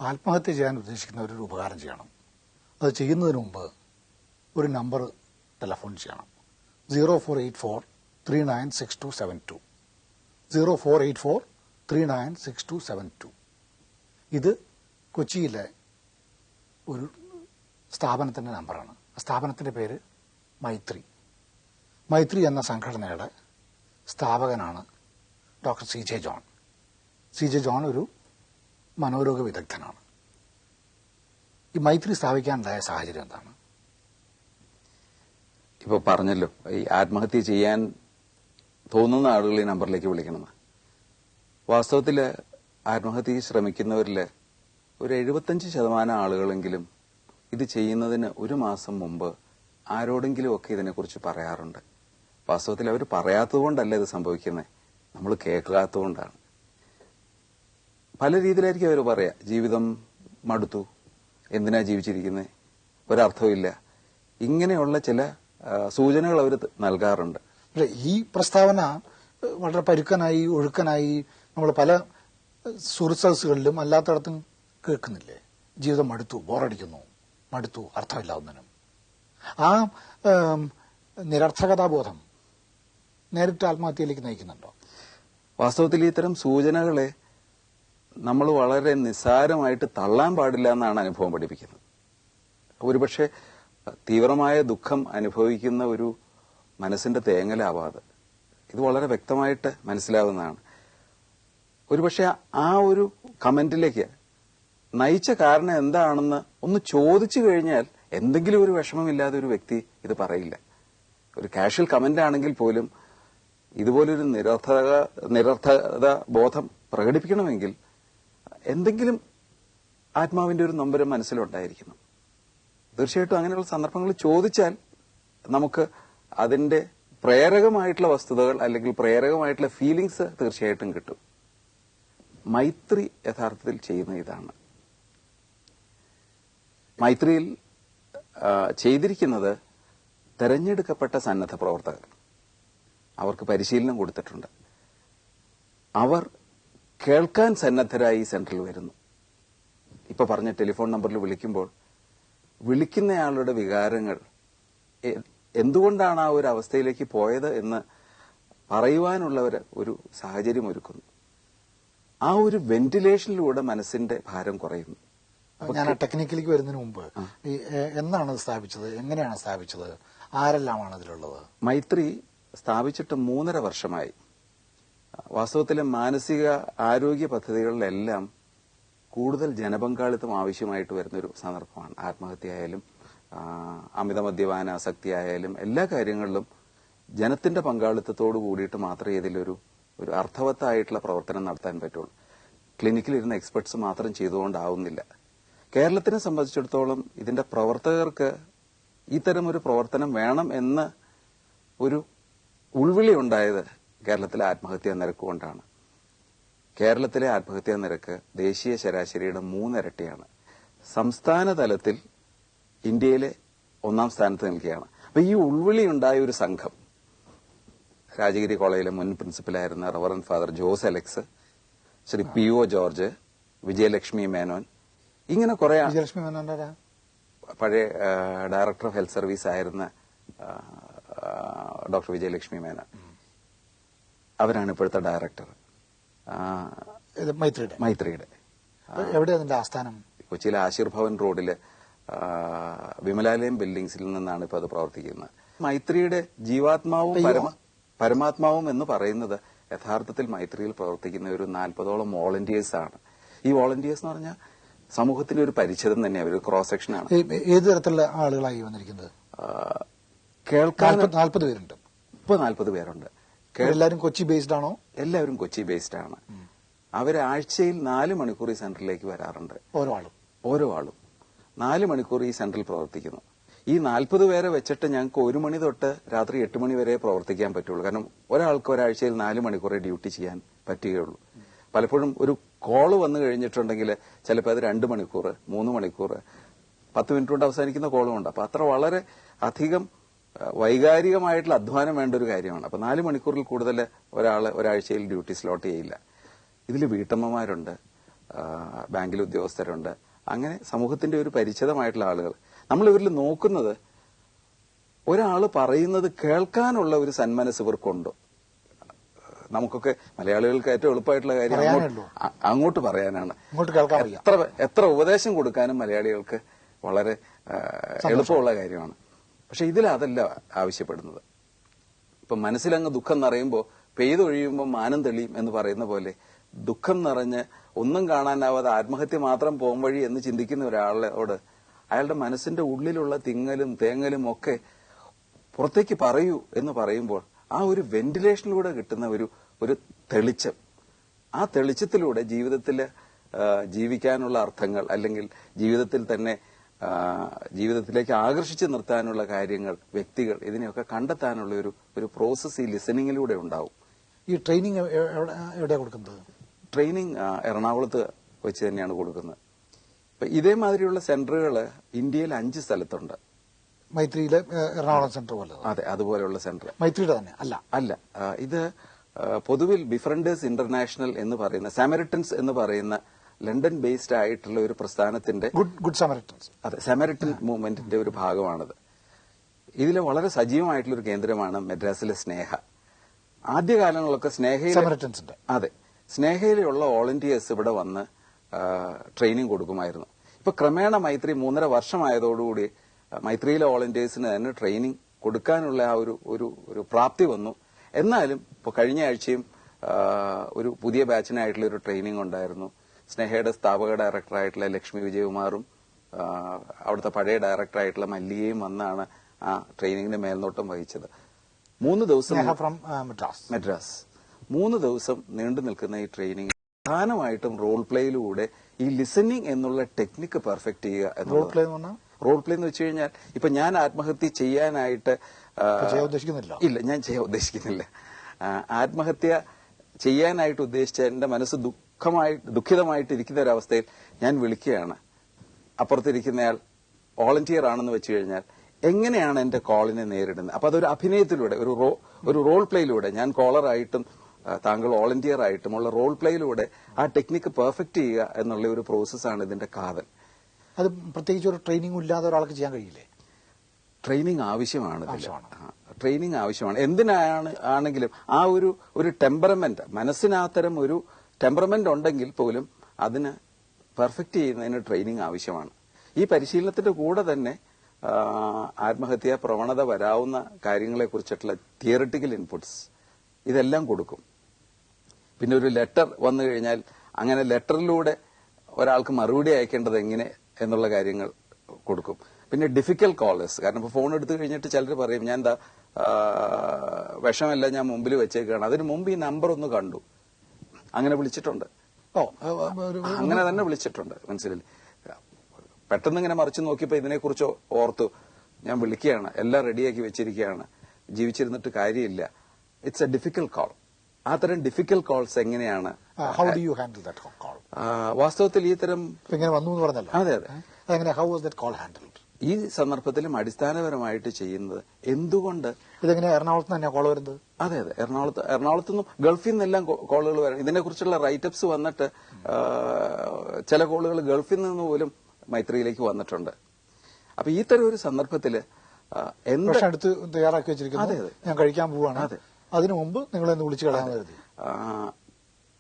ആത്മഹത്യ ചെയ്യാൻ ഉദ്ദേശിക്കുന്നവർ ഒരു ഉപകാരം ചെയ്യണം. അത് ചെയ്യുന്നതിന് മുമ്പ് ഒരു നമ്പർ ടെലഫോൺ ചെയ്യണം. 0484396272 0484396272. ഇത് കൊച്ചിയിലെ ഒരു സ്ഥാപനത്തിൻ്റെ നമ്പറാണ്. സ്ഥാപനത്തിൻ്റെ പേര് മൈത്രി എന്ന സംഘടനയുടെ സ്ഥാപകനാണ് doctor CJ John. CJ John ഒരു മനോരോഗ വിദഗ്ധനാണ്. ഈ മൈത്രി സ്ഥാപിക്കാനുണ്ടായ സാഹചര്യം എന്താണ്? ഇപ്പോൾ പറഞ്ഞല്ലോ, ഈ ആത്മഹത്യ ചെയ്യാൻ തോന്നുന്ന ആളുകൾ ഈ നമ്പറിലേക്ക് വിളിക്കണമെന്ന്. വാസ്തവത്തിൽ ആത്മഹത്യക്ക് ശ്രമിക്കുന്നവരിൽ ഒരു 75% ആളുകളെങ്കിലും ഇത് ചെയ്യുന്നതിന് ഒരു മാസം മുമ്പ് ആരോടെങ്കിലും ഒക്കെ ഇതിനെക്കുറിച്ച് പറയാറുണ്ട്. വാസ്തവത്തിൽ അവർ പറയാത്തതുകൊണ്ടല്ല ഇത് സംഭവിക്കുന്നത്, നമ്മൾ കേൾക്കാത്തതുകൊണ്ടാണ്. പല രീതിയിലായിരിക്കും അവർ പറയാ. ജീവിതം മടുത്തു, എന്തിനാ ജീവിച്ചിരിക്കുന്നത്, ഒരർത്ഥമില്ല, ഇങ്ങനെയുള്ള ചില സൂചനകൾ അവർ നൽകാറുണ്ട്. ഈ പ്രസ്താവന വളരെ പരുക്കനായി ഒഴുക്കനായി നമ്മൾ പല സുഹൃത്ത് സദസ്സുകളിലും അല്ലാത്തടത്തും കേൾക്കുന്നില്ലേ? ജീവിതം മടുത്തു, ബോറടിക്കുന്നു, മടുത്തു, അർത്ഥമില്ല ഒന്നിനും. ആ നിരർത്ഥകതാബോധം നേരിട്ട് ആത്മഹത്യയിലേക്ക് നയിക്കുന്നുണ്ടോ? വാസ്തവത്തിൽ ഇത്തരം സൂചനകളെ നമ്മൾ വളരെ നിസ്സാരമായിട്ട് തള്ളാൻ പാടില്ല എന്നാണ് അനുഭവം പഠിപ്പിക്കുന്നത്. ഒരുപക്ഷെ തീവ്രമായ ദുഃഖം അനുഭവിക്കുന്ന ഒരു മനസ്സിന്റെ തേങ്ങലാവാതെ ഇത് വളരെ വ്യക്തമായിട്ട് മനസ്സിലാവുന്നതാണ്. ഒരുപക്ഷെ ആ ഒരു കമന്റിലേക്ക് നയിച്ച കാരണം എന്താണെന്ന് ഒന്ന് ചോദിച്ചു കഴിഞ്ഞാൽ എന്തെങ്കിലും ഒരു വിഷമമില്ലാതെ ഒരു വ്യക്തി ഇത് പറയില്ല. ഒരു കാഷ്വൽ കമന്റ് ആണെങ്കിൽ പോലും ഇതുപോലൊരു നിരർത്ഥകത ബോധം പ്രകടിപ്പിക്കണമെങ്കിൽ എന്തെങ്കിലും ആത്മാവിന്റെ ഒരു നൊമ്പരം മനസ്സിലുണ്ടായിരിക്കണം. തീർച്ചയായിട്ടും അങ്ങനെയുള്ള സന്ദർഭങ്ങൾ ചോദിച്ചാൽ നമുക്ക് അതിന്റെ പ്രേരകമായിട്ടുള്ള വസ്തുതകൾ അല്ലെങ്കിൽ പ്രേരകമായിട്ടുള്ള ഫീലിങ്സ് തീർച്ചയായിട്ടും കിട്ടും. മൈത്രി യഥാർത്ഥത്തിൽ ചെയ്യുന്ന ഇതാണ്. മൈത്രിയിൽ ചെയ്തിരിക്കുന്നത് തെരഞ്ഞെടുക്കപ്പെട്ട സന്നദ്ധ പ്രവർത്തകർ, അവർക്ക് പരിശീലനം കൊടുത്തിട്ടുണ്ട്. അവർ കേൾക്കാൻ സന്നദ്ധരായി സെന്ററിൽ വരുന്നു. ഇപ്പൊ പറഞ്ഞ ടെലിഫോൺ നമ്പറിൽ വിളിക്കുമ്പോൾ വിളിക്കുന്നയാളുടെ വികാരങ്ങൾ, എന്തുകൊണ്ടാണ് ആ ഒരു അവസ്ഥയിലേക്ക് പോയത് എന്ന് പറയുവാനുള്ള ഒരു സാഹചര്യം ഒരുക്കുന്നു. ആ ഒരു വെന്റിലേഷനിലൂടെ മനസ്സിന്റെ ഭാരം കുറയുന്നു. ഞാൻ ആ ടെക്നിക്കിലേക്ക് വരുന്നതിന് മുമ്പ് എന്നാണ് സ്ഥാപിച്ചത്, എങ്ങനെയാണ് സ്ഥാപിച്ചത്, ആരെല്ലാമാണ് അതിലുള്ളത്? മൈത്രി സ്ഥാപിച്ചിട്ട് 3.5 വർഷമായി. വാസ്തവത്തിലെ മാനസിക ആരോഗ്യ പദ്ധതികളിലെല്ലാം കൂടുതൽ ജനപങ്കാളിത്തം ആവശ്യമായിട്ട് വരുന്നൊരു സന്ദർഭമാണ്. ആത്മഹത്യയായാലും അമിത മദ്യപാനാസക്തി ആയാലും എല്ലാ കാര്യങ്ങളിലും ജനത്തിന്റെ പങ്കാളിത്തത്തോട് കൂടിയിട്ട് മാത്രമേ ഇതിലൊരു അർത്ഥവത്തായിട്ടുള്ള പ്രവർത്തനം നടത്താൻ പറ്റുള്ളൂ. ക്ലിനിക്കിലിരുന്ന എക്സ്പെർട്സ് മാത്രം ചെയ്തുകൊണ്ടാവുന്നില്ല. കേരളത്തിനെ സംബന്ധിച്ചിടത്തോളം ഇതിന്റെ പ്രവർത്തകർക്ക് ഇത്തരം ഒരു പ്രവർത്തനം വേണം എന്ന് ഒരു ഉൾവിളി ഉണ്ടായത് കേരളത്തിലെ ആത്മഹത്യാ നിരക്ക് കൊണ്ടാണ്. കേരളത്തിലെ ആത്മഹത്യാ നിരക്ക് ദേശീയ ശരാശരിയുടെ 3 ഇരട്ടിയാണ്. സംസ്ഥാന തലത്തിൽ ഇന്ത്യയിലെ 1ാം സ്ഥാനത്ത് നിൽക്കുകയാണ്. അപ്പൊ ഈ ഉൾവിളി ഉണ്ടായ ഒരു സംഘം, രാജഗിരി കോളേജിലെ മുൻ പ്രിൻസിപ്പലായിരുന്ന reverend father Jose Alex, Shri PO George, Vijayalakshmi Menon, ഇങ്ങനെ കുറെ പഴയ ഡയറക്ടർ ഓഫ് ഹെൽത്ത് സർവീസ് ആയിരുന്ന ഡോക്ടർ വിജയലക്ഷ്മി മേനോൻ, അവരാണ് ഇപ്പോഴത്തെ ഡയറക്ടർ മൈത്രിയുടെ. എവിടെ അതിന്റെ ആസ്ഥാനം? കൊച്ചിയിലെ ആശീർ ഭവൻ റോഡില് വിമലാലയം ബിൽഡിംഗ്സിൽ നിന്നാണ് ഇപ്പൊ അത് പ്രവർത്തിക്കുന്നത്. മൈത്രിയുടെ ജീവാത്മാവും പരമാത്മാവും എന്ന് പറയുന്നത് യഥാർത്ഥത്തിൽ മൈത്രിയിൽ പ്രവർത്തിക്കുന്ന ഒരു 40ഓളം വോളണ്ടിയേഴ്സ് ആണ്. ഈ വോളണ്ടിയേഴ്സ് എന്ന് പറഞ്ഞാൽ സമൂഹത്തിന്റെ ഒരു പരിച്ഛേദം തന്നെയാണ്, ഒരു ക്രോസ് സെക്ഷൻ ആണ്. ഏത് തരത്തിലുള്ള ആളുകളായി വന്നിരിക്കുന്നത്? കേൾക്കാൻ 40 പേരുണ്ട്. ഇപ്പൊ 40 പേരുണ്ട്. എല്ലാവരും കൊച്ചി ബേസ്ഡ് ആണോ? എല്ലാവരും കൊച്ചി ബേസ്ഡ് ആണ്. അവർ ആഴ്ചയിൽ 4 മണിക്കൂർ ഈ സെന്ററിലേക്ക് വരാറുണ്ട്. ഓരോ ആളും 4 മണിക്കൂർ ഈ സെന്ററിൽ പ്രവർത്തിക്കുന്നു. ഈ 40 പേരെ വെച്ചിട്ട് ഞങ്ങൾക്ക് 1 മണി തൊട്ട് രാത്രി 8 മണി വരെ പ്രവർത്തിക്കാൻ പറ്റുള്ളൂ. കാരണം ഒരാൾക്ക് ഒരാഴ്ചയിൽ 4 മണിക്കൂറേ ഡ്യൂട്ടി ചെയ്യാൻ പറ്റുകയുള്ളൂ. പലപ്പോഴും ഒരു കോള് വന്നു കഴിഞ്ഞിട്ടുണ്ടെങ്കിൽ ചിലപ്പോൾ അത് 2 മണിക്കൂർ 3 മണിക്കൂർ 10 മിനിറ്റ് കൊണ്ട് അവസാനിക്കുന്ന കോളും ഉണ്ട്. അപ്പൊ അത്ര വളരെ അധികം വൈകാരികമായിട്ടുള്ള അധ്വാനം വേണ്ട ഒരു കാര്യമാണ്. അപ്പൊ 4 മണിക്കൂറിൽ കൂടുതൽ ഒരാഴ്ചയിൽ ഡ്യൂട്ടി സ്ലോട്ട് ചെയ്യില്ല. ഇതിൽ വീട്ടമ്മമാരുണ്ട്, ബാങ്കിലെ ഉദ്യോഗസ്ഥരുണ്ട്. അങ്ങനെ സമൂഹത്തിന്റെ ഒരു പരിചിതമായിട്ടുള്ള ആളുകൾ. നമ്മൾ ഇവരിൽ നോക്കുന്നത് ഒരാൾ പറയുന്നത് കേൾക്കാനുള്ള ഒരു സന്മനസ് ഇവർക്കുണ്ടോ. നമുക്കൊക്കെ മലയാളികൾക്ക് ഏറ്റവും എളുപ്പമായിട്ടുള്ള കാര്യം അങ്ങോട്ട് പറയാനാണ്. എത്ര ഉപദേശം കൊടുക്കാനും മലയാളികൾക്ക് വളരെ എളുപ്പമുള്ള കാര്യമാണ്. പക്ഷെ ഇതിൽ അതല്ല ആവശ്യപ്പെടുന്നത്. ഇപ്പൊ മനസ്സിലങ്ങ് ദുഃഖം നിറയുമ്പോൾ പെയ്തൊഴിയുമ്പോൾ മാനം തെളിയും എന്ന് പറയുന്ന പോലെ ദുഃഖം നിറഞ്ഞ് ഒന്നും കാണാനാവാതെ ആത്മഹത്യ മാത്രം പോംവഴി എന്ന് ചിന്തിക്കുന്ന ഒരാളോട് അയാളുടെ മനസ്സിന്റെ ഉള്ളിലുള്ള തിങ്ങലും തേങ്ങലും ഒക്കെ പുറത്തേക്ക് പറയൂ എന്ന് പറയുമ്പോൾ ആ ഒരു വെന്റിലേഷനിലൂടെ കിട്ടുന്ന ഒരു തെളിച്ചം, ആ തെളിച്ചത്തിലൂടെ ജീവിതത്തിൽ ജീവിക്കാനുള്ള അർത്ഥങ്ങൾ അല്ലെങ്കിൽ ജീവിതത്തിൽ തന്നെ ജീവിതത്തിലേക്ക് ആകർഷിച്ചു നിർത്താനുള്ള കാര്യങ്ങൾ, വ്യക്തികൾ, ഇതിനെയൊക്കെ കണ്ടെത്താനുള്ള ഒരു പ്രോസസ് ഈ ലിസണിങ്ങിലൂടെ ഉണ്ടാവും. ഈ ട്രെയിനിങ് എവിടെ കൊടുക്കുന്നത്? ട്രെയിനിങ് എറണാകുളത്ത് വെച്ച് തന്നെയാണ് കൊടുക്കുന്നത്. ഇപ്പൊ ഇതേമാതിരിയുള്ള സെന്ററുകൾ ഇന്ത്യയിൽ 5 സ്ഥലത്തുണ്ട്. മൈത്രിയിലെ എറണാകുളം സെന്റർ പോലെ? അതെ, അതുപോലെയുള്ള സെന്റർ. മൈത്രിയുടെ തന്നെ അല്ല. ഇത് പൊതുവിൽ ബിഫ്രണ്ടേഴ്സ് ഇന്റർനാഷണൽ എന്ന് പറയുന്ന സാമരിറ്റൻസ് എന്ന് പറയുന്ന ലണ്ടൻ ബേസ്ഡ് ആയിട്ടുള്ള ഒരു പ്രസ്ഥാനത്തിന്റെ ഗുഡ് സാമരിറ്റൻസ്, അതെ, സാമരിറ്റൻ മൂവ്മെന്റിന്റെ ഒരു ഭാഗമാണത്. ഇതിലെ വളരെ സജീവമായിട്ടുള്ള ഒരു കേന്ദ്രമാണ് മദ്രാസിലെ സ്നേഹ. ആദ്യകാലങ്ങളിലൊക്കെ സാമരിറ്റൻസിന്റെ സ്നേഹയിലുള്ള വോളണ്ടിയേഴ്സ് ഇവിടെ വന്ന് ട്രെയിനിങ് കൊടുക്കുമായിരുന്നു. ഇപ്പൊ ക്രമേണ മൈത്രി 3.5 വർഷമായതോടുകൂടി മൈത്രിയിലെ വോളണ്ടിയേഴ്സിന് തന്നെ ട്രെയിനിങ് കൊടുക്കാനുള്ള ആ ഒരു പ്രാപ്തി വന്നു. എന്നാലും ഇപ്പൊ കഴിഞ്ഞ ആഴ്ചയും ഒരു പുതിയ ബാച്ചിനായിട്ടുള്ള ഒരു ട്രെയിനിങ് ഉണ്ടായിരുന്നു. സ്നേഹയുടെ സ്ഥാപക ഡയറക്ടറായിട്ടുള്ള ലക്ഷ്മി വിജയകുമാറും അവിടുത്തെ പഴയ ഡയറക്ടറായിട്ടുള്ള മല്ലികയും വന്നാണ് ആ ട്രെയിനിങ്ങിന്റെ മേൽനോട്ടം വഹിച്ചത്. 3 ദിവസം മദ്രാസ് 3 ദിവസം നീണ്ടു നിൽക്കുന്ന ഈ ട്രെയിനിങ് പ്രധാനമായിട്ടും റോൾ പ്ലേയിലൂടെ ഈ ലിസണിംഗ് എന്നുള്ള ടെക്നിക്ക് പെർഫെക്റ്റ് ചെയ്യുക എന്നുള്ളത്. റോൾ പ്ലേ എന്ന് വെച്ച് കഴിഞ്ഞാൽ ഇപ്പൊ ഞാൻ ആത്മഹത്യ ചെയ്യാനായിട്ട് ഇല്ല, ഞാൻ ചെയ്യാൻ ഉദ്ദേശിക്കുന്നില്ല. ആത്മഹത്യ ചെയ്യാനായിട്ട് ഉദ്ദേശിച്ച എന്റെ മനസ്സ് ദുഃഖിതമായിട്ട് ഇരിക്കുന്ന ഒരവസ്ഥയിൽ ഞാൻ വിളിക്കുകയാണ്. അപ്പുറത്തിരിക്കുന്നയാൾ വോളണ്ടിയർ ആണെന്ന് വെച്ച് കഴിഞ്ഞാൽ എങ്ങനെയാണ് എന്റെ കോളിനെ നേരിടുന്നത്? അപ്പൊ അതൊരു അഭിനയത്തിലൂടെ ഒരു റോൾ പ്ലേയിലൂടെ ഞാൻ കോളറായിട്ടും താങ്കൾ വോളണ്ടിയർ ആയിട്ടും ഉള്ള റോൾ പ്ലേയിലൂടെ ആ ടെക്നിക്ക് പെർഫെക്റ്റ് ചെയ്യുക എന്നുള്ള ഒരു പ്രോസസ്സാണ് ഇതിന്റെ കാതൽ. അത് പ്രത്യേകിച്ച് ഒരു ട്രെയിനിങ് ഇല്ലാതെ ഒരാൾക്ക് ചെയ്യാൻ കഴിയില്ലേ? ട്രെയിനിങ് ആവശ്യമാണ്. ട്രെയിനിങ് ആവശ്യമാണ്. എന്തിനാണെങ്കിലും ആ ഒരു ടെമ്പറമെന്റ്, മനസ്സിനത്തരം ഒരു ടെമ്പറമെന്റ് ഉണ്ടെങ്കിൽ പോലും അതിന് പെർഫെക്റ്റ് ചെയ്യുന്നതിന് ട്രെയിനിങ് ആവശ്യമാണ്. ഈ പരിശീലനത്തിന്റെ കൂടെ തന്നെ ആത്മഹത്യാ പ്രവണത വരാവുന്ന കാര്യങ്ങളെക്കുറിച്ചിട്ടുള്ള തിയറിറ്റിക്കൽ ഇൻപുട്സ് ഇതെല്ലാം കൊടുക്കും. പിന്നെ ഒരു ലെറ്റർ വന്നു കഴിഞ്ഞാൽ അങ്ങനെ ലെറ്ററിലൂടെ ഒരാൾക്ക് മറുപടി അയക്കേണ്ടത് എങ്ങനെ എന്നുള്ള കാര്യങ്ങൾ കൊടുക്കും. പിന്നെ ഡിഫിക്കൽട്ട് കോളേഴ്സ്, കാരണം ഇപ്പോൾ ഫോൺ എടുത്തു കഴിഞ്ഞിട്ട് ചിലർ പറയും ഞാൻ എന്താ വിഷമല്ല ഞാൻ മുമ്പിൽ വെച്ചേക്കാണ്, അതിന് മുമ്പ് ഈ നമ്പർ ഒന്ന് കണ്ടു, അങ്ങനെ വിളിച്ചിട്ടുണ്ട്. അങ്ങനെ തന്നെ വിളിച്ചിട്ടുണ്ട്. മനസ്സിലായി. പെട്ടെന്ന് ഇങ്ങനെ മറിച്ചു നോക്കിയപ്പോ ഇതിനെക്കുറിച്ച് ഓർത്തു, ഞാൻ വിളിക്കുകയാണ്, എല്ലാം റെഡിയാക്കി വെച്ചിരിക്കുകയാണ്, ജീവിച്ചിരുന്നിട്ട് കാര്യമില്ല. It's A difficult call. ആ തരം ഡിഫിക്കൽട്ട് കോൾസ് എങ്ങനെയാണ് how do you handle that call? വാസ്തവത്തിൽ ഈ തരം ഇങ്ങനെ വന്നു എന്ന് പറഞ്ഞല്ലോ. അതെ. How was that call handled? ഈ സന്ദർഭത്തിലും അടിസ്ഥാനപരമായിട്ട് ചെയ്യുന്നത് എന്തുകൊണ്ട് ഇതെങ്ങനെ എറണാകുളത്ത് തന്നെ കോൾ വരുന്നത്? അതെ. എറണാകുളത്തുനിന്നും ഗൾഫിൽ നിന്നെല്ലാം കോളുകൾ വരണം. ഇതിനെക്കുറിച്ചുള്ള റൈറ്റപ്സ് വന്നിട്ട് ചില കോളുകൾ ഗൾഫിൽ നിന്ന് പോലും മൈത്രിയിലേക്ക് വന്നിട്ടുണ്ട്. അപ്പൊ ഈ തരം ഒരു സന്ദർഭത്തില് അടുത്ത് തയ്യാറാക്കി വെച്ചിരിക്കുന്നത് ഞാൻ കഴിക്കാൻ പോവാണ്, അതിനു മുമ്പ് നിങ്ങളെന്ന് വിളിച്ചു കളയാൻ കരുതി.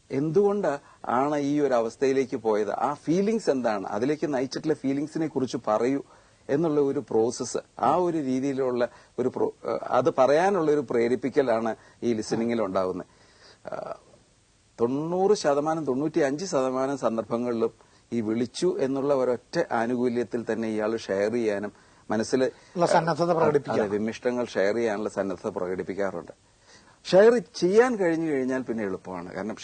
എന്തുകൊണ്ട് ആണ് ഈ ഒരു അവസ്ഥയിലേക്ക് പോയത്, ആ ഫീലിങ്സ് എന്താണ്, അതിലേക്ക് നയിച്ചിട്ടുള്ള ഫീലിങ്സിനെ കുറിച്ച് പറയൂ എന്നുള്ള ഒരു പ്രോസസ്സ്, ആ ഒരു രീതിയിലുള്ള അത് പറയാനുള്ള ഒരു പ്രേരിപ്പിക്കലാണ് ഈ ലിസണിങ്ങിൽ ഉണ്ടാകുന്നത്. 90% 95% സന്ദർഭങ്ങളിലും ഈ വിളിച്ചു എന്നുള്ള ഒരൊറ്റ ആനുകൂല്യത്തിൽ തന്നെ ഇയാൾ ഷെയർ ചെയ്യാനും മനസ്സിൽ വിമിഷ്ടങ്ങൾ ഷെയർ ചെയ്യാനുള്ള സന്നദ്ധത പ്രകടിപ്പിക്കാറുണ്ട്. ഷെയർ ചെയ്യാൻ കഴിഞ്ഞു കഴിഞ്ഞാൽ പിന്നെ എളുപ്പമാണ്. കാരണം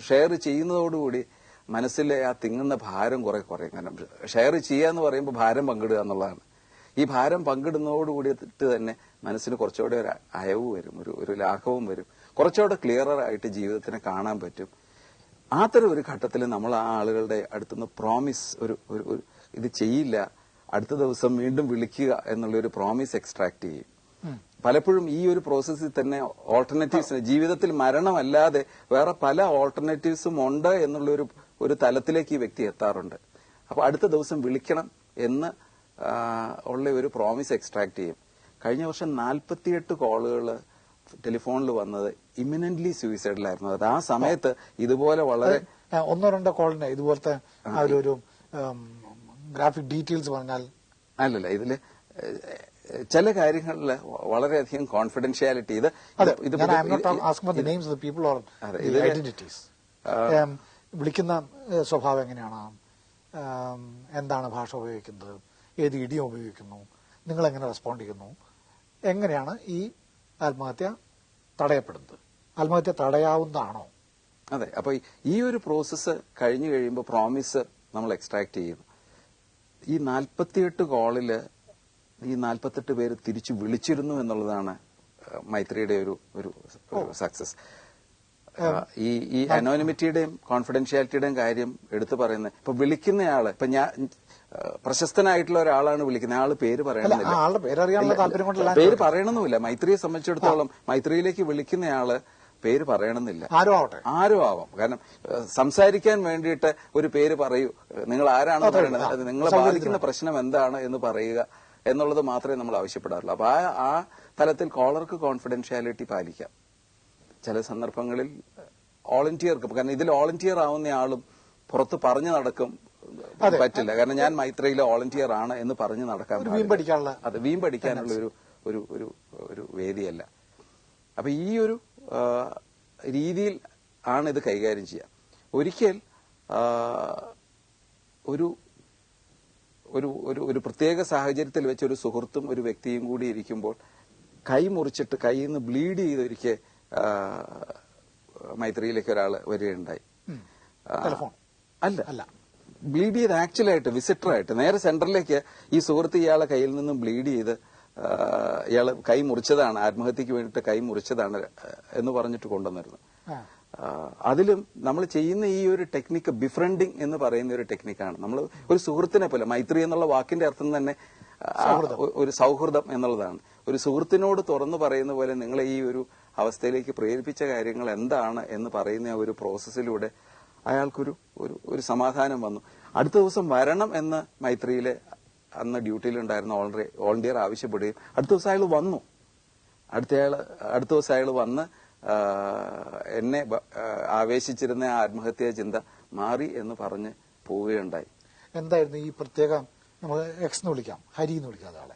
ഷെയർ ചെയ്യുന്നതോടുകൂടി മനസ്സിലെ ആ തിങ്ങുന്ന ഭാരം കുറയും. കാരണം ഷെയർ ചെയ്യാന്ന് പറയുമ്പോൾ ഭാരം പങ്കിടുക എന്നുള്ളതാണ്. ഈ ഭാരം പങ്കിടുന്നതോടുകൂടിയിട്ട് തന്നെ മനസ്സിന് കുറച്ചുകൂടെ ഒരു അയവ് വരും, ഒരു ലാഘവം വരും, കുറച്ചുകൂടെ ക്ലിയറർ ആയിട്ട് ജീവിതത്തിനെ കാണാൻ പറ്റും. അത്തരം ഒരു ഘട്ടത്തിൽ നമ്മൾ ആ ആളുകളുടെ അടുത്തുനിന്ന് പ്രോമിസ്, ഒരു ഇത് ചെയ്യില്ല, അടുത്ത ദിവസം വീണ്ടും വിളിക്കുക എന്നുള്ളൊരു പ്രോമിസ് എക്സ്ട്രാക്ട് ചെയ്യും. പലപ്പോഴും ഈ ഒരു പ്രോസസ്സിൽ തന്നെ ഓൾട്ടർനേറ്റീവ്സിന് ജീവിതത്തിൽ മരണമല്ലാതെ വേറെ പല ഓൾട്ടർനേറ്റീവ്സും ഉണ്ട് എന്നുള്ള ഒരു തലത്തിലേക്ക് ഈ വ്യക്തി എത്താറുണ്ട്. അപ്പൊ അടുത്ത ദിവസം വിളിക്കണം എന്ന് ഉള്ള ഒരു പ്രോമിസ് എക്സ്ട്രാക്ട് ചെയ്യും. കഴിഞ്ഞ വർഷം 48 കോളുകൾ ടെലിഫോണിൽ വന്നത് ഇമിനന്റ്ലി സൂയിസൈഡിലായിരുന്നു. അത് ആ സമയത്ത് ഇതുപോലെ വളരെ 1-2 കോളിന് ഇതുപോലത്തെ ഒരു ഗ്രാഫിക് ഡീറ്റെയിൽസ് പറഞ്ഞാൽ അല്ലല്ല, ഇതില് ചില കാര്യങ്ങളിൽ വളരെയധികം കോൺഫിഡൻഷ്യാലിറ്റി വിളിക്കുന്ന സ്വഭാവം എങ്ങനെയാണ്, എന്താണ് ഭാഷ ഉപയോഗിക്കുന്നത്, ഏത് ഇഡിയം ഉപയോഗിക്കുന്നു, നിങ്ങൾ എങ്ങനെ റെസ്പോണ്ട് ചെയ്യുന്നു, എങ്ങനെയാണ് ഈ ആത്മഹത്യ തടയപ്പെടുന്നത്, ആത്മഹത്യ തടയാവുന്നതാണോ? അതെ. അപ്പൊ ഈ ഒരു പ്രോസസ്സ് കഴിഞ്ഞു കഴിയുമ്പോൾ പ്രോമിസ് നമ്മൾ എക്സ്ട്രാക്ട് ചെയ്യുന്നു. ഈ 48 കോളില് ഈ 48 പേര് തിരിച്ചു വിളിച്ചിരുന്നു എന്നുള്ളതാണ് മൈത്രിയുടെ ഒരു സക്സസ്. ഈ അനോണിമിറ്റിയുടെയും കോൺഫിഡൻഷ്യാലിറ്റിയുടെയും കാര്യം എടുത്തു പറയുന്നത്, ഇപ്പൊ വിളിക്കുന്നയാള്, ഇപ്പൊ ഞാൻ പ്രശസ്തനായിട്ടുള്ള ഒരാളാണ് വിളിക്കുന്നത്, ആള് പേര് പറയണമെന്നില്ല, പേര് പറയണമെന്നില്ല. മൈത്രിയെ സംബന്ധിച്ചിടത്തോളം മൈത്രിയിലേക്ക് വിളിക്കുന്നയാള് പേര് പറയണമെന്നില്ല, ആരും ആവാം. കാരണം സംസാരിക്കാൻ വേണ്ടിയിട്ട് ഒരു പേര് പറയൂ, നിങ്ങൾ ആരാണെന്ന് പറയണത്, അത് നിങ്ങളെ ബാധിക്കുന്ന പ്രശ്നം എന്താണ് എന്ന് പറയുക എന്നുള്ളത് മാത്രമേ നമ്മൾ ആവശ്യപ്പെടാറുള്ളൂ. അപ്പൊ ആ തലത്തിൽ കോളർക്ക് കോൺഫിഡൻഷ്യാലിറ്റി പാലിക്കാം. ചില സന്ദർഭങ്ങളിൽ വോളണ്ടിയർക്ക്, കാരണം ഇതിൽ വോളണ്ടിയർ ആവുന്ന ആളും പുറത്ത് പറഞ്ഞു നടക്കും പറ്റില്ല. കാരണം ഞാൻ മൈത്രിയിലെ വോളണ്ടിയർ ആണ് എന്ന് പറഞ്ഞു നടക്കാൻ അത് വീമ്പടിക്കാനുള്ള ഒരു വേദിയല്ല. അപ്പൊ ഈ ഒരു രീതിയിൽ ആണ് ഇത് കൈകാര്യം ചെയ്യുക. ഒരിക്കൽ ഒരു പ്രത്യേക സാഹചര്യത്തിൽ വെച്ച് ഒരു സുഹൃത്തും ഒരു വ്യക്തിയും കൂടി ഇരിക്കുമ്പോൾ കൈ മുറിച്ചിട്ട് കൈയിൽ നിന്ന് ബ്ലീഡ് ചെയ്തൊരിക്കൽ മൈത്രിയിലേക്ക് ഒരാൾ വരികയുണ്ടായി. അല്ല, ബ്ലീഡ് ചെയ്ത് ആക്ച്വലായിട്ട് വിസിറ്ററായിട്ട് നേരെ സെന്ററിലേക്ക് ഈ സുഹൃത്ത് ഇയാളെ കയ്യിൽ നിന്നും ബ്ലീഡ് ചെയ്ത് ഇയാള് കൈ മുറിച്ചതാണ്, ആത്മഹത്യക്ക് വേണ്ടിയിട്ട് കൈ മുറിച്ചതാണ് എന്ന് പറഞ്ഞിട്ട് കൊണ്ടുവന്നിരുന്നു. അതിലും നമ്മൾ ചെയ്യുന്ന ഈ ഒരു ടെക്നിക്ക് ബിഫ്രണ്ടിങ് എന്ന് പറയുന്ന ഒരു ടെക്നിക്കാണ്. നമ്മൾ ഒരു സുഹൃത്തിനെ പോലെ, മൈത്രി എന്നുള്ള വാക്കിന്റെ അർത്ഥം തന്നെ ഒരു സൗഹൃദം എന്നുള്ളതാണ്. ഒരു സുഹൃത്തിനോട് തുറന്നു പറയുന്ന പോലെ നിങ്ങളെ ഈ ഒരു അവസ്ഥയിലേക്ക് പ്രേരിപ്പിച്ച കാര്യങ്ങൾ എന്താണ് എന്ന് പറയുന്ന ഒരു പ്രോസസ്സിലൂടെ അയാൾക്കൊരു സമാധാനം വന്നു. അടുത്ത ദിവസം വരണം എന്ന് മൈത്രിയിലെ അന്ന് ഡ്യൂട്ടിയിലുണ്ടായിരുന്ന വോളണ്ടിയർ ആവശ്യപ്പെടുകയും അടുത്ത ദിവസം അയാൾ വന്നു. അടുത്ത ദിവസം അയാൾ വന്ന് എന്നെ ആവേശിച്ചിരുന്ന ആ ആത്മഹത്യാ ചിന്ത മാറി എന്ന് പറഞ്ഞ് പോവുകയുണ്ടായി. എന്തായിരുന്നു ഈ പ്രത്യേക, എക്സ് എന്ന് വിളിക്കാം, ഹരി എന്ന് വിളിക്കാതെ ആളെ,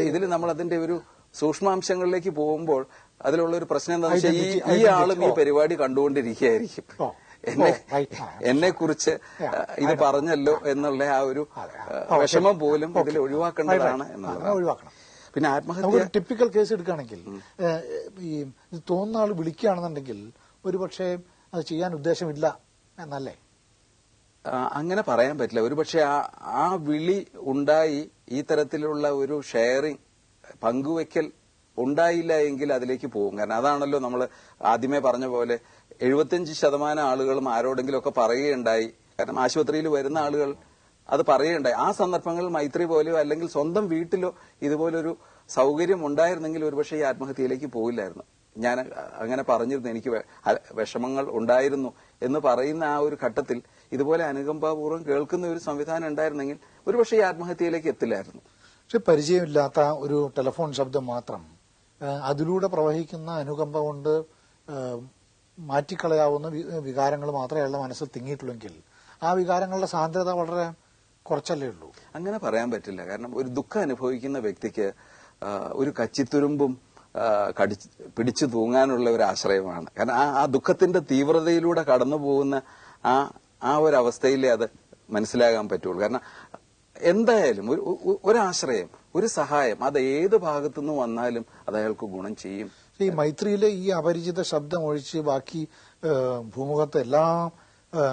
ഇതിൽ നമ്മൾ അതിന്റെ ഒരു സൂക്ഷ്മാംശങ്ങളിലേക്ക് പോകുമ്പോൾ അതിലുള്ള ഒരു പ്രശ്നം എന്താണെന്ന് വെച്ചാൽ ഈ ആളും ഈ പരിപാടി കണ്ടുകൊണ്ടിരിക്കുകയായിരിക്കും. എന്നെ കുറിച്ച് ഇത് പറഞ്ഞല്ലോ എന്നുള്ള ആ ഒരു വിഷമം പോലും ഇതിൽ ഒഴിവാക്കേണ്ടതാണ് എന്നുള്ളത്. പിന്നെ ആത്മഹത്യ ടിപ്പിക്കൽ കേസ് എടുക്കുകയാണെങ്കിൽ ഈ തോന്നുന്ന ആൾ വിളിക്കുകയാണെന്നുണ്ടെങ്കിൽ ഒരുപക്ഷെ അത് ചെയ്യാൻ ഉദ്ദേശമില്ല എന്നല്ലേ? അങ്ങനെ പറയാൻ പറ്റില്ല. ഒരുപക്ഷെ ആ വിളി ഉണ്ടായി ഈ തരത്തിലുള്ള ഒരു ഷെയറിംഗ്, പങ്കുവെക്കൽ ഉണ്ടായില്ല എങ്കിൽ അതിലേക്ക് പോകും. കാരണം അതാണല്ലോ നമ്മൾ ആദ്യമേ പറഞ്ഞ പോലെ 75% ആളുകളും ആരോടെങ്കിലും ഒക്കെ പറയുകയുണ്ടായി. കാരണം ആശുപത്രിയിൽ വരുന്ന ആളുകൾ അത് പറയുകയുണ്ടായി. ആ സന്ദർഭങ്ങളിൽ മൈത്രി പോലെയോ അല്ലെങ്കിൽ സ്വന്തം വീട്ടിലോ ഇതുപോലൊരു സൗകര്യം ഉണ്ടായിരുന്നെങ്കിൽ ഒരുപക്ഷെ ഈ ആത്മഹത്യയിലേക്ക് പോയില്ലായിരുന്നു. ഞാൻ അങ്ങനെ പറഞ്ഞിരുന്നു, എനിക്ക് വിഷമങ്ങൾ ഉണ്ടായിരുന്നു എന്ന് പറയുന്ന ആ ഒരു ഘട്ടത്തിൽ ഇതുപോലെ അനുകമ്പാപൂർവ്വം കേൾക്കുന്ന ഒരു സംവിധാനം ഉണ്ടായിരുന്നെങ്കിൽ ഒരുപക്ഷെ ഈ ആത്മഹത്യയിലേക്ക് എത്തില്ലായിരുന്നു. പക്ഷെ പരിചയമില്ലാത്ത ഒരു ടെലിഫോൺ ശബ്ദം മാത്രം അതിലൂടെ പ്രവഹിക്കുന്ന അനുകമ്പ കൊണ്ട് മാറ്റിക്കളയാവുന്ന വികാരങ്ങൾ മാത്രമേ അയാളുടെ മനസ്സിൽ തിങ്ങിയിട്ടുള്ളെങ്കിൽ ആ വികാരങ്ങളുടെ സാന്ദ്രത വളരെ കുറച്ചല്ലേ ഉള്ളൂ. അങ്ങനെ പറയാൻ പറ്റില്ല. കാരണം ഒരു ദുഃഖം അനുഭവിക്കുന്ന വ്യക്തിക്ക് ഒരു കച്ചിത്തുരുമ്പും പിടിച്ചു തൂങ്ങാനുള്ള ഒരു ആശ്രയമാണ്. കാരണം ആ ദുഃഖത്തിന്റെ തീവ്രതയിലൂടെ കടന്നു പോകുന്ന ആ ഒരു അവസ്ഥയിലേ അത് മനസ്സിലാകാൻ പറ്റുള്ളൂ. കാരണം എന്തായാലും ഒരാശ്രയം, ഒരു സഹായം, അത് ഏത് ഭാഗത്തുനിന്ന് വന്നാലും അത് അയാൾക്ക് ഗുണം ചെയ്യും. ഈ മൈത്രിയിലെ ഈ അപരിചിത ശബ്ദം ഒഴിച്ച് ബാക്കി ഭൂമുഖത്തെ എല്ലാ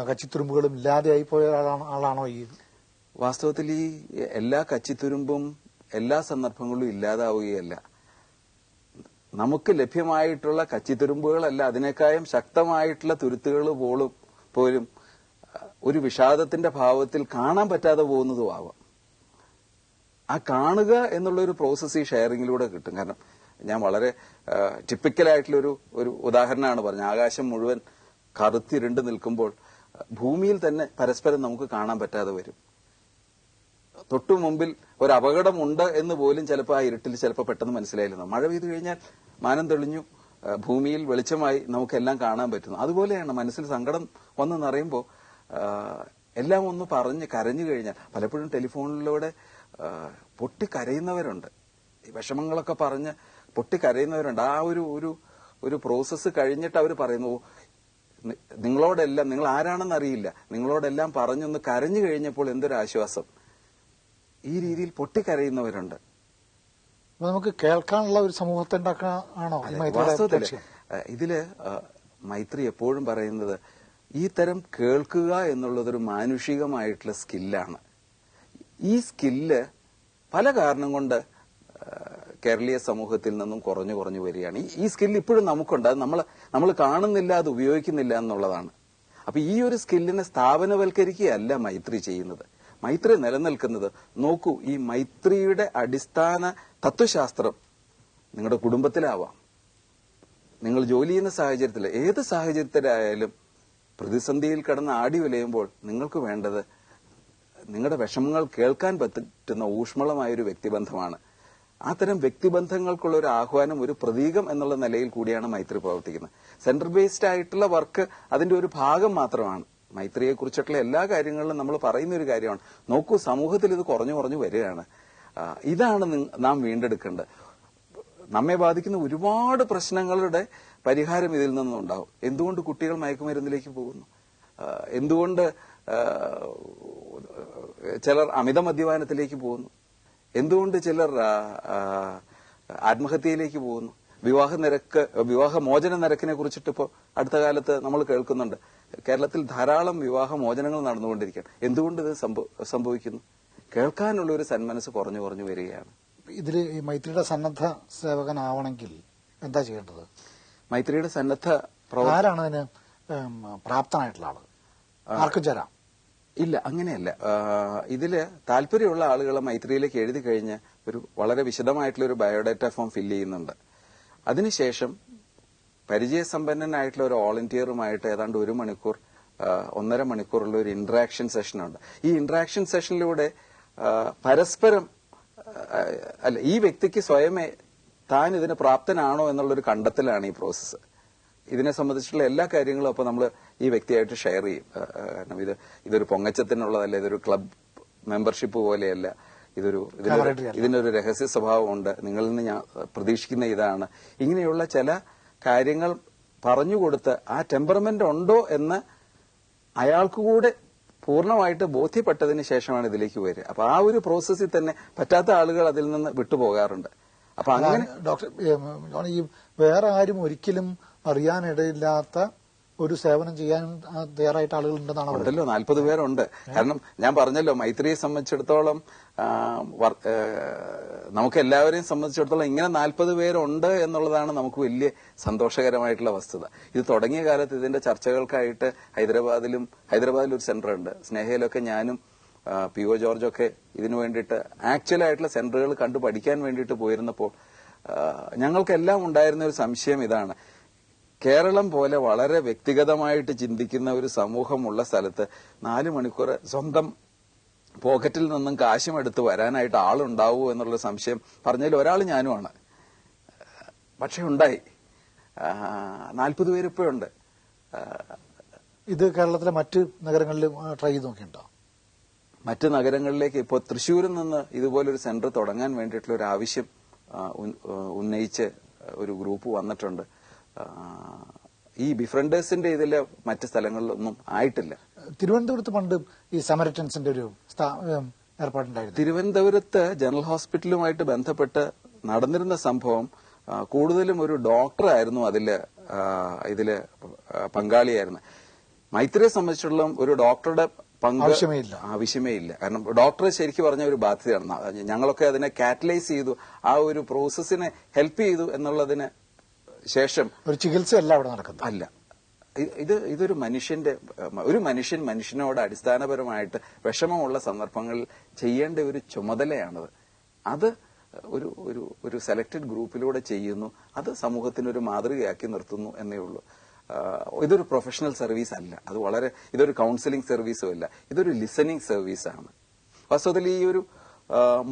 കച്ചിത്തുരുമ്പുകളും ഇല്ലാതെയായി പോയ ആളാണോ ഈ? വാസ്തവത്തിൽ ഈ എല്ലാ കച്ചിത്തുരുമ്പും എല്ലാ സന്ദർഭങ്ങളിലും ഇല്ലാതാവുകയല്ല. നമുക്ക് ലഭ്യമായിട്ടുള്ള കച്ചിത്തുരുമ്പുകളല്ല, അതിനേക്കാളും ശക്തമായിട്ടുള്ള തുരുത്തുകൾ പോലും ഒരു വിഷാദത്തിന്റെ ഭാവത്തിൽ കാണാൻ പറ്റാതെ പോകുന്നതും ആവാം. ആ കാണുക എന്നുള്ള ഒരു പ്രോസസ്സ് ഈ ഷെയറിങ്ങിലൂടെ കിട്ടും. കാരണം ഞാൻ വളരെ ടിപ്പിക്കലായിട്ടുള്ള ഒരു ഉദാഹരണമാണ് പറഞ്ഞത്. ആകാശം മുഴുവൻ കറുത്തിരുണ്ട് നിൽക്കുമ്പോൾ ഭൂമിയിൽ തന്നെ പരസ്പരം നമുക്ക് കാണാൻ പറ്റാതെ വരും. തൊട്ടു മുമ്പിൽ ഒരു അപകടമുണ്ട് എന്ന് പോലും ചിലപ്പോൾ ആ ഇരുട്ടിൽ ചിലപ്പോൾ പെട്ടെന്ന് മനസ്സിലായില്ല. മഴ പെയ്തു കഴിഞ്ഞാൽ മാനം തെളിഞ്ഞു, ഭൂമിയിൽ വെളിച്ചമായി നമുക്കെല്ലാം കാണാൻ പറ്റുന്നു. അതുപോലെയാണ് മനസ്സിൽ സങ്കടം വന്നെന്നറിയുമ്പോൾ എല്ലാം ഒന്ന് പറഞ്ഞ് കരഞ്ഞു കഴിഞ്ഞാൽ, പലപ്പോഴും ടെലിഫോണിലൂടെ പൊട്ടിക്കരയുന്നവരുണ്ട്, വിഷമങ്ങളൊക്കെ പറഞ്ഞ് പൊട്ടിക്കരയുന്നവരുണ്ട്. ആ ഒരു പ്രോസസ്സ് കഴിഞ്ഞിട്ട് അവർ പറയുന്നു, നിങ്ങളോടെല്ലാം, നിങ്ങൾ ആരാണെന്ന് അറിയില്ല, നിങ്ങളോടെല്ലാം പറഞ്ഞൊന്ന് കരഞ്ഞു കഴിഞ്ഞപ്പോൾ എന്തൊരു ആശ്വാസം. ഈ രീതിയിൽ പൊട്ടിക്കരയുന്നവരുണ്ട്. നമുക്ക് കേൾക്കാനുള്ള ഒരു സമൂഹത്തെ ഉണ്ടാക്കാനാണോ വാസ്തവത്തില് ഇതില് മൈത്രി എപ്പോഴും പറയുന്നത്, ഈ തരം കേൾക്കുക എന്നുള്ളതൊരു മാനുഷികമായിട്ടുള്ള സ്കില്ലാണ്. ഈ സ്കില്ല് പല കാരണം കൊണ്ട് കേരളീയ സമൂഹത്തിൽ നിന്നും കുറഞ്ഞു വരികയാണ്. ഈ സ്കില്ല് ഇപ്പോഴും നമുക്കുണ്ട്. അത് നമ്മൾ കാണുന്നില്ല, അത് ഉപയോഗിക്കുന്നില്ല എന്നുള്ളതാണ്. അപ്പൊ ഈ ഒരു സ്കില്ലിനെ സ്ഥാപനവൽക്കരിക്കുകയല്ല മൈത്രി ചെയ്യുന്നത്. മൈത്രി നിലനിൽക്കുന്നത്, നോക്കൂ, ഈ മൈത്രിയുടെ അടിസ്ഥാന തത്വശാസ്ത്രം നിങ്ങളുടെ കുടുംബത്തിലാവാം, നിങ്ങൾ ജോലി ചെയ്യുന്ന സാഹചര്യത്തിൽ, ഏത് സാഹചര്യത്തിലായാലും പ്രതിസന്ധിയിൽ കിടന്ന് ആടി ഉലയുമ്പോൾ നിങ്ങൾക്ക് വേണ്ടത് നിങ്ങളുടെ വിഷമങ്ങൾ കേൾക്കാൻ പറ്റുന്ന ഊഷ്മളമായൊരു വ്യക്തിബന്ധമാണ്. അത്തരം വ്യക്തിബന്ധങ്ങൾക്കുള്ള ഒരു ആഹ്വാനം, ഒരു പ്രതീകം എന്നുള്ള നിലയിൽ കൂടിയാണ് മൈത്രി പ്രവർത്തിക്കുന്നത്. സെന്റർ ബേസ്ഡ് ആയിട്ടുള്ള വർക്ക് അതിന്റെ ഒരു ഭാഗം മാത്രമാണ്. മൈത്രിയെ കുറിച്ചിട്ടുള്ള എല്ലാ കാര്യങ്ങളിലും നമ്മൾ പറയുന്ന ഒരു കാര്യമാണ്, നോക്കൂ, സമൂഹത്തിൽ ഇത് കുറഞ്ഞു വരികയാണ്. ഇതാണ് നാം വീണ്ടെടുക്കേണ്ടത്. നമ്മെ ബാധിക്കുന്ന ഒരുപാട് പ്രശ്നങ്ങളുടെ പരിഹാരം ഇതിൽ നിന്നുണ്ടാവും. എന്തുകൊണ്ട് കുട്ടികൾ മയക്കുമരുന്നിലേക്ക് പോകുന്നു? എന്തുകൊണ്ട് ചിലർ അമിത മദ്യപാനത്തിലേക്ക് പോകുന്നു? എന്തുകൊണ്ട് ചിലർ ആത്മഹത്യയിലേക്ക് പോകുന്നു? വിവാഹമോചന നിരക്കിനെ കുറിച്ചിട്ട് ഇപ്പോൾ അടുത്ത കാലത്ത് നമ്മൾ കേൾക്കുന്നുണ്ട്. കേരളത്തിൽ ധാരാളം വിവാഹമോചനങ്ങൾ നടന്നുകൊണ്ടിരിക്കുകയാണ്. എന്തുകൊണ്ട് ഇത് സംഭവിക്കുന്നു? കേൾക്കാനുള്ള ഒരു സന്മനസ് കുറഞ്ഞു വരികയാണ്. ഇതിൽ ഈ മൈത്രിയുടെ സന്നദ്ധ സേവകനാവണമെങ്കിൽ എന്താ ചെയ്യേണ്ടത്? മൈത്രിയുടെ സന്നദ്ധ ആരാണ് അതിന് പ്രാപ്തനായിട്ടുള്ള ആള്? ആർക്കും ചേരാം? ഇല്ല, അങ്ങനെയല്ല. ഇതില് താല്പര്യമുള്ള ആളുകൾ മൈത്രിയിലേക്ക് എഴുതി കഴിഞ്ഞ് ഒരു വളരെ വിശദമായിട്ടുള്ള ഒരു ബയോഡാറ്റ ഫോം ഫില്ല് ചെയ്യുന്നുണ്ട്. അതിനുശേഷം പരിചയസമ്പന്നനായിട്ടുള്ള ഒരു വോളണ്ടിയറുമായിട്ട് ഏതാണ്ട് 1 മണിക്കൂർ 1.5 മണിക്കൂറുള്ള ഒരു ഇന്ററാക്ഷൻ സെഷനുണ്ട്. ഈ ഇന്ററാക്ഷൻ സെഷനിലൂടെ പരസ്പരം ഈ വ്യക്തിക്ക് സ്വയമേ താൻ ഇതിന് പ്രാപ്തനാണോ എന്നുള്ളൊരു കണ്ടെത്തലാണ് ഈ പ്രോസസ്സ്. ഇതിനെ സംബന്ധിച്ചുള്ള എല്ലാ കാര്യങ്ങളും അപ്പൊ നമ്മൾ ഈ വ്യക്തിയായിട്ട് ഷെയർ ചെയ്യും. കാരണം ഇതൊരു പൊങ്ങച്ചത്തിനുള്ളതല്ല, ഇതൊരു ക്ലബ് മെമ്പർഷിപ്പ് പോലെയല്ല, ഇതിനൊരു രഹസ്യ സ്വഭാവമുണ്ട്, നിങ്ങളിൽ നിന്ന് ഞാൻ പ്രതീക്ഷിക്കുന്ന ഇതാണ്. ഇങ്ങനെയുള്ള ചില കാര്യങ്ങൾ പറഞ്ഞുകൊടുത്ത് ആ ടെമ്പറമെന്റ് ഉണ്ടോ എന്ന് അയാൾക്ക് കൂടെ പൂർണ്ണമായിട്ട് ബോധ്യപ്പെട്ടതിന് ശേഷമാണ് ഇതിലേക്ക് വരിക. അപ്പൊ ആ ഒരു പ്രോസസ്സിൽ തന്നെ പറ്റാത്ത ആളുകൾ അതിൽ നിന്ന് വിട്ടുപോകാറുണ്ട്. അപ്പൊ അങ്ങനെ ഡോക്ടർ, ഈ വേറെ ആരും ഒരിക്കലും അറിയാനിടയില്ലാത്ത ഒരു സേവനം ചെയ്യാൻ തയ്യാറായിട്ട് ആളുകൾ ഉണ്ടെന്നാണ് ഉണ്ടല്ലോ, 40 പേരുണ്ട്. കാരണം ഞാൻ പറഞ്ഞല്ലോ, മൈത്രിയെ സംബന്ധിച്ചിടത്തോളം, നമുക്ക് എല്ലാവരെയും സംബന്ധിച്ചിടത്തോളം ഇങ്ങനെ 40 പേരുണ്ട് എന്നുള്ളതാണ് നമുക്ക് വലിയ സന്തോഷകരമായിട്ടുള്ള വസ്തുത. ഇത് തുടങ്ങിയ കാലത്ത് ഇതിന്റെ ചർച്ചകൾക്കായിട്ട് ഹൈദരാബാദിൽ ഒരു സെന്റർ ഉണ്ട്. സ്നേഹയിലൊക്കെ ഞാനും PO ജോർജൊക്കെ ഇതിനു വേണ്ടിയിട്ട് ആക്ച്വലായിട്ടുള്ള സെന്ററുകൾ കണ്ടു പഠിക്കാൻ വേണ്ടിയിട്ട് പോയിരുന്നപ്പോൾ ഞങ്ങൾക്കെല്ലാം ഉണ്ടായിരുന്ന ഒരു സംശയം ഇതാണ്: കേരളം പോലെ വളരെ വ്യക്തിഗതമായിട്ട് ചിന്തിക്കുന്ന ഒരു സമൂഹമുള്ള സ്ഥലത്ത് 4 മണിക്കൂർ സ്വന്തം പോക്കറ്റിൽ നിന്നും കാശും എടുത്ത് വരാനായിട്ട് ആളുണ്ടാവൂ എന്നുള്ള സംശയം പറഞ്ഞതിൽ ഒരാൾ ഞാനുമാണ്. പക്ഷെ ഉണ്ടായി. 40 പേര് ഇപ്പോഴുണ്ട്. ഇത് കേരളത്തിലെ മറ്റ് നഗരങ്ങളിൽ ട്രൈ ചെയ്ത് നോക്കിയിട്ടുണ്ടോ? മറ്റ് നഗരങ്ങളിലേക്ക് ഇപ്പോൾ തൃശ്ശൂരിൽ നിന്ന് ഇതുപോലൊരു സെന്റർ തുടങ്ങാൻ വേണ്ടിയിട്ടുള്ള ഒരു ആവശ്യം ഉന്നയിച്ച് ഒരു ഗ്രൂപ്പ് വന്നിട്ടുണ്ട്. ഈ ബിഫ്രണ്ടേഴ്സിന്റെ ഇതില് മറ്റ് സ്ഥലങ്ങളിലൊന്നും ആയിട്ടില്ല. തിരുവനന്തപുരത്ത് പണ്ട് ഈ സമരറ്റൻസിന്റെ ഒരു ഏർപ്പാടുണ്ടായിരുന്നു. തിരുവനന്തപുരത്ത് ജനറൽ ഹോസ്പിറ്റലുമായിട്ട് ബന്ധപ്പെട്ട് നടന്നിരുന്ന സംഭവം കൂടുതലും ഒരു ഡോക്ടറായിരുന്നു ഇതില് പങ്കാളിയായിരുന്നു. മൈത്രിയെ സംബന്ധിച്ചുള്ള ഒരു ഡോക്ടറുടെ പങ്ക് ആവശ്യമേ ഇല്ല. കാരണം ഡോക്ടർ ശരിക്കും പറഞ്ഞ ഒരു ബാധ്യതയാണ്. ഞങ്ങളൊക്കെ അതിനെ കാറ്റലൈസ് ചെയ്തു, ആ ഒരു പ്രോസസ്സിനെ ഹെൽപ്പ് ചെയ്തു എന്നുള്ളതിന് ശേഷം ഒരു ചികിത്സയല്ല അവിടെ നടക്കുന്നത്. അല്ല, ഇതൊരു മനുഷ്യനോട് അടിസ്ഥാനപരമായിട്ട് വിഷമമുള്ള സന്ദർഭങ്ങളിൽ ചെയ്യേണ്ട ഒരു ചുമതലയാണത്. അത് ഒരു ഒരു ഒരു സെലക്ടഡ് ഗ്രൂപ്പിലൂടെ ചെയ്യുന്നു. അത് സമൂഹത്തിനൊരു മാതൃകയാക്കി നിർത്തുന്നു എന്നേ ഉള്ളൂ. ഇതൊരു പ്രൊഫഷണൽ സർവീസ് അല്ല. ഇതൊരു കൗൺസിലിംഗ് സർവീസും അല്ല. ഇതൊരു ലിസണിംഗ് സർവീസാണ്. വാസ്തവത്തിൽ ഈ ഒരു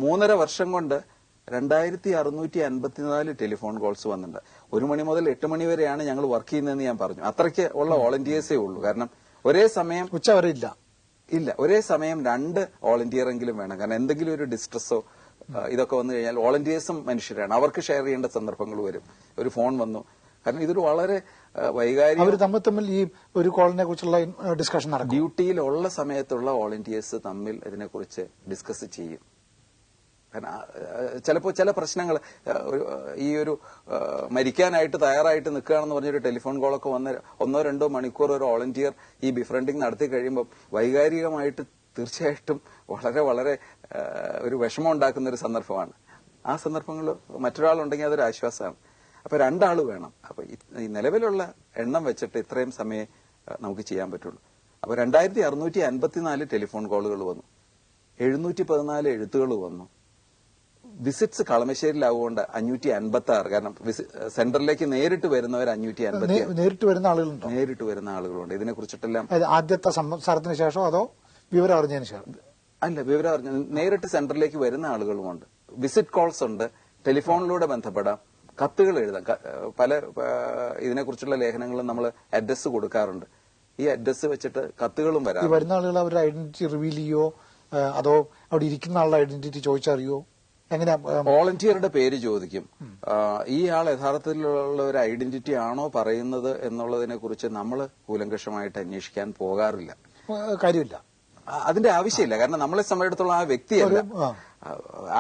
3.5 വർഷം കൊണ്ട് 2654 ടെലിഫോൺ കോൾസ് വന്നിട്ടുണ്ട്. 1 മണി മുതൽ 8 മണി വരെയാണ് ഞങ്ങൾ വർക്ക് ചെയ്യുന്നതെന്ന് ഞാൻ പറഞ്ഞു. അത്രയ്ക്ക് ഉള്ള വോളണ്ടിയേഴ്സേ ഉള്ളൂ. കാരണം ഒരേ സമയം ഉച്ചവരെ ഇല്ല, ഒരേ സമയം 2 വോളണ്ടിയർ എങ്കിലും വേണം. കാരണം എന്തെങ്കിലും ഒരു ഡിസ്ട്രസ്സോ ഇതൊക്കെ വന്നു കഴിഞ്ഞാൽ വോളണ്ടിയേഴ്സും മനുഷ്യരാണ്. അവർക്ക് ഷെയർ ചെയ്യേണ്ട സന്ദർഭങ്ങൾ വരും. ഒരു ഫോൺ വന്നു. കാരണം ഇതൊരു വളരെ വൈകാരിക, അവർ തമ്മിൽ ഈ ഒരു കോളിനെ കുറിച്ചുള്ള ഡിസ്കഷൻ നടക്കും. ഡ്യൂട്ടിയിലുള്ള സമയത്തുള്ള വോളണ്ടിയേഴ്സ് തമ്മിൽ ഇതിനെക്കുറിച്ച് ഡിസ്കസ് ചെയ്യും. കാരണം ചിലപ്പോൾ ചില പ്രശ്നങ്ങൾ ഈ ഒരു മരിക്കാനായിട്ട് തയ്യാറായിട്ട് നിൽക്കുകയാണെന്ന് പറഞ്ഞൊരു ടെലിഫോൺ കോളൊക്കെ വന്ന് 1-2 മണിക്കൂർ ഒരു വോളണ്ടിയർ ഈ ബിഫ്രണ്ടിങ് നടത്തി കഴിയുമ്പോൾ വൈകാരികമായിട്ട് തീർച്ചയായിട്ടും വളരെ വളരെ ഒരു വിഷമം ഉണ്ടാക്കുന്ന ഒരു സന്ദർഭമാണ്. ആ സന്ദർഭങ്ങൾ മറ്റൊരാളുണ്ടെങ്കിൽ അതൊരു ആശ്വാസമാണ്. അപ്പൊ 2 ആള് വേണം. അപ്പൊ ഈ നിലവിലുള്ള എണ്ണം വെച്ചിട്ട് ഇത്രയും സമയം നമുക്ക് ചെയ്യാൻ പറ്റുള്ളൂ. അപ്പൊ 2654 ടെലിഫോൺ കോളുകൾ വന്നു, 714 എഴുത്തുകൾ വന്നു. വിസിറ്റ്സ് കളമശ്ശേരിയിലാവുകൊണ്ട് 556. കാരണം സെന്ററിലേക്ക് നേരിട്ട് വരുന്നവർ 550. നേരിട്ട് വരുന്ന ആളുകളുണ്ട്. ഇതിനെ കുറിച്ചിട്ടെല്ലാം ആദ്യത്തെ സംസാരത്തിന് ശേഷം അതോ വിവരം അറിഞ്ഞതിന് ശേഷം? അല്ല, വിവരം അറിഞ്ഞ നേരിട്ട് സെന്ററിലേക്ക് വരുന്ന ആളുകളുമുണ്ട്. വിസിറ്റ് കോൾസ് ഉണ്ട്. ടെലിഫോണിലൂടെ ബന്ധപ്പെടാം, കത്തുകൾ എഴുതാം. പല ഇതിനെക്കുറിച്ചുള്ള ലേഖനങ്ങളും നമ്മൾ അഡ്രസ് കൊടുക്കാറുണ്ട്. ഈ അഡ്രസ് വെച്ചിട്ട് കത്തുകളും വരാം. ഈ വരുന്ന ആളുകൾ അവരുടെ ഐഡന്റിറ്റി റിവീൽ ചെയ്യോ അതോ അവിടെ ഇരിക്കുന്ന ആളുടെ ഐഡന്റിറ്റി ചോദിച്ചറിയോ? എങ്ങനെ? വോളണ്ടിയറുടെ പേര് ചോദിക്കും. ഈ ആൾ യഥാർത്ഥത്തിലുള്ള ഒരു ഐഡന്റിറ്റി ആണോ പറയുന്നത് എന്നുള്ളതിനെ കുറിച്ച് നമ്മൾ കൂലങ്കഷമായിട്ട് അന്വേഷിക്കാൻ പോകാറില്ല. കാര്യമില്ല, അതിന്റെ ആവശ്യമില്ല. കാരണം നമ്മളെ സംബന്ധിച്ചിടത്തോളം ആ വ്യക്തിയല്ല.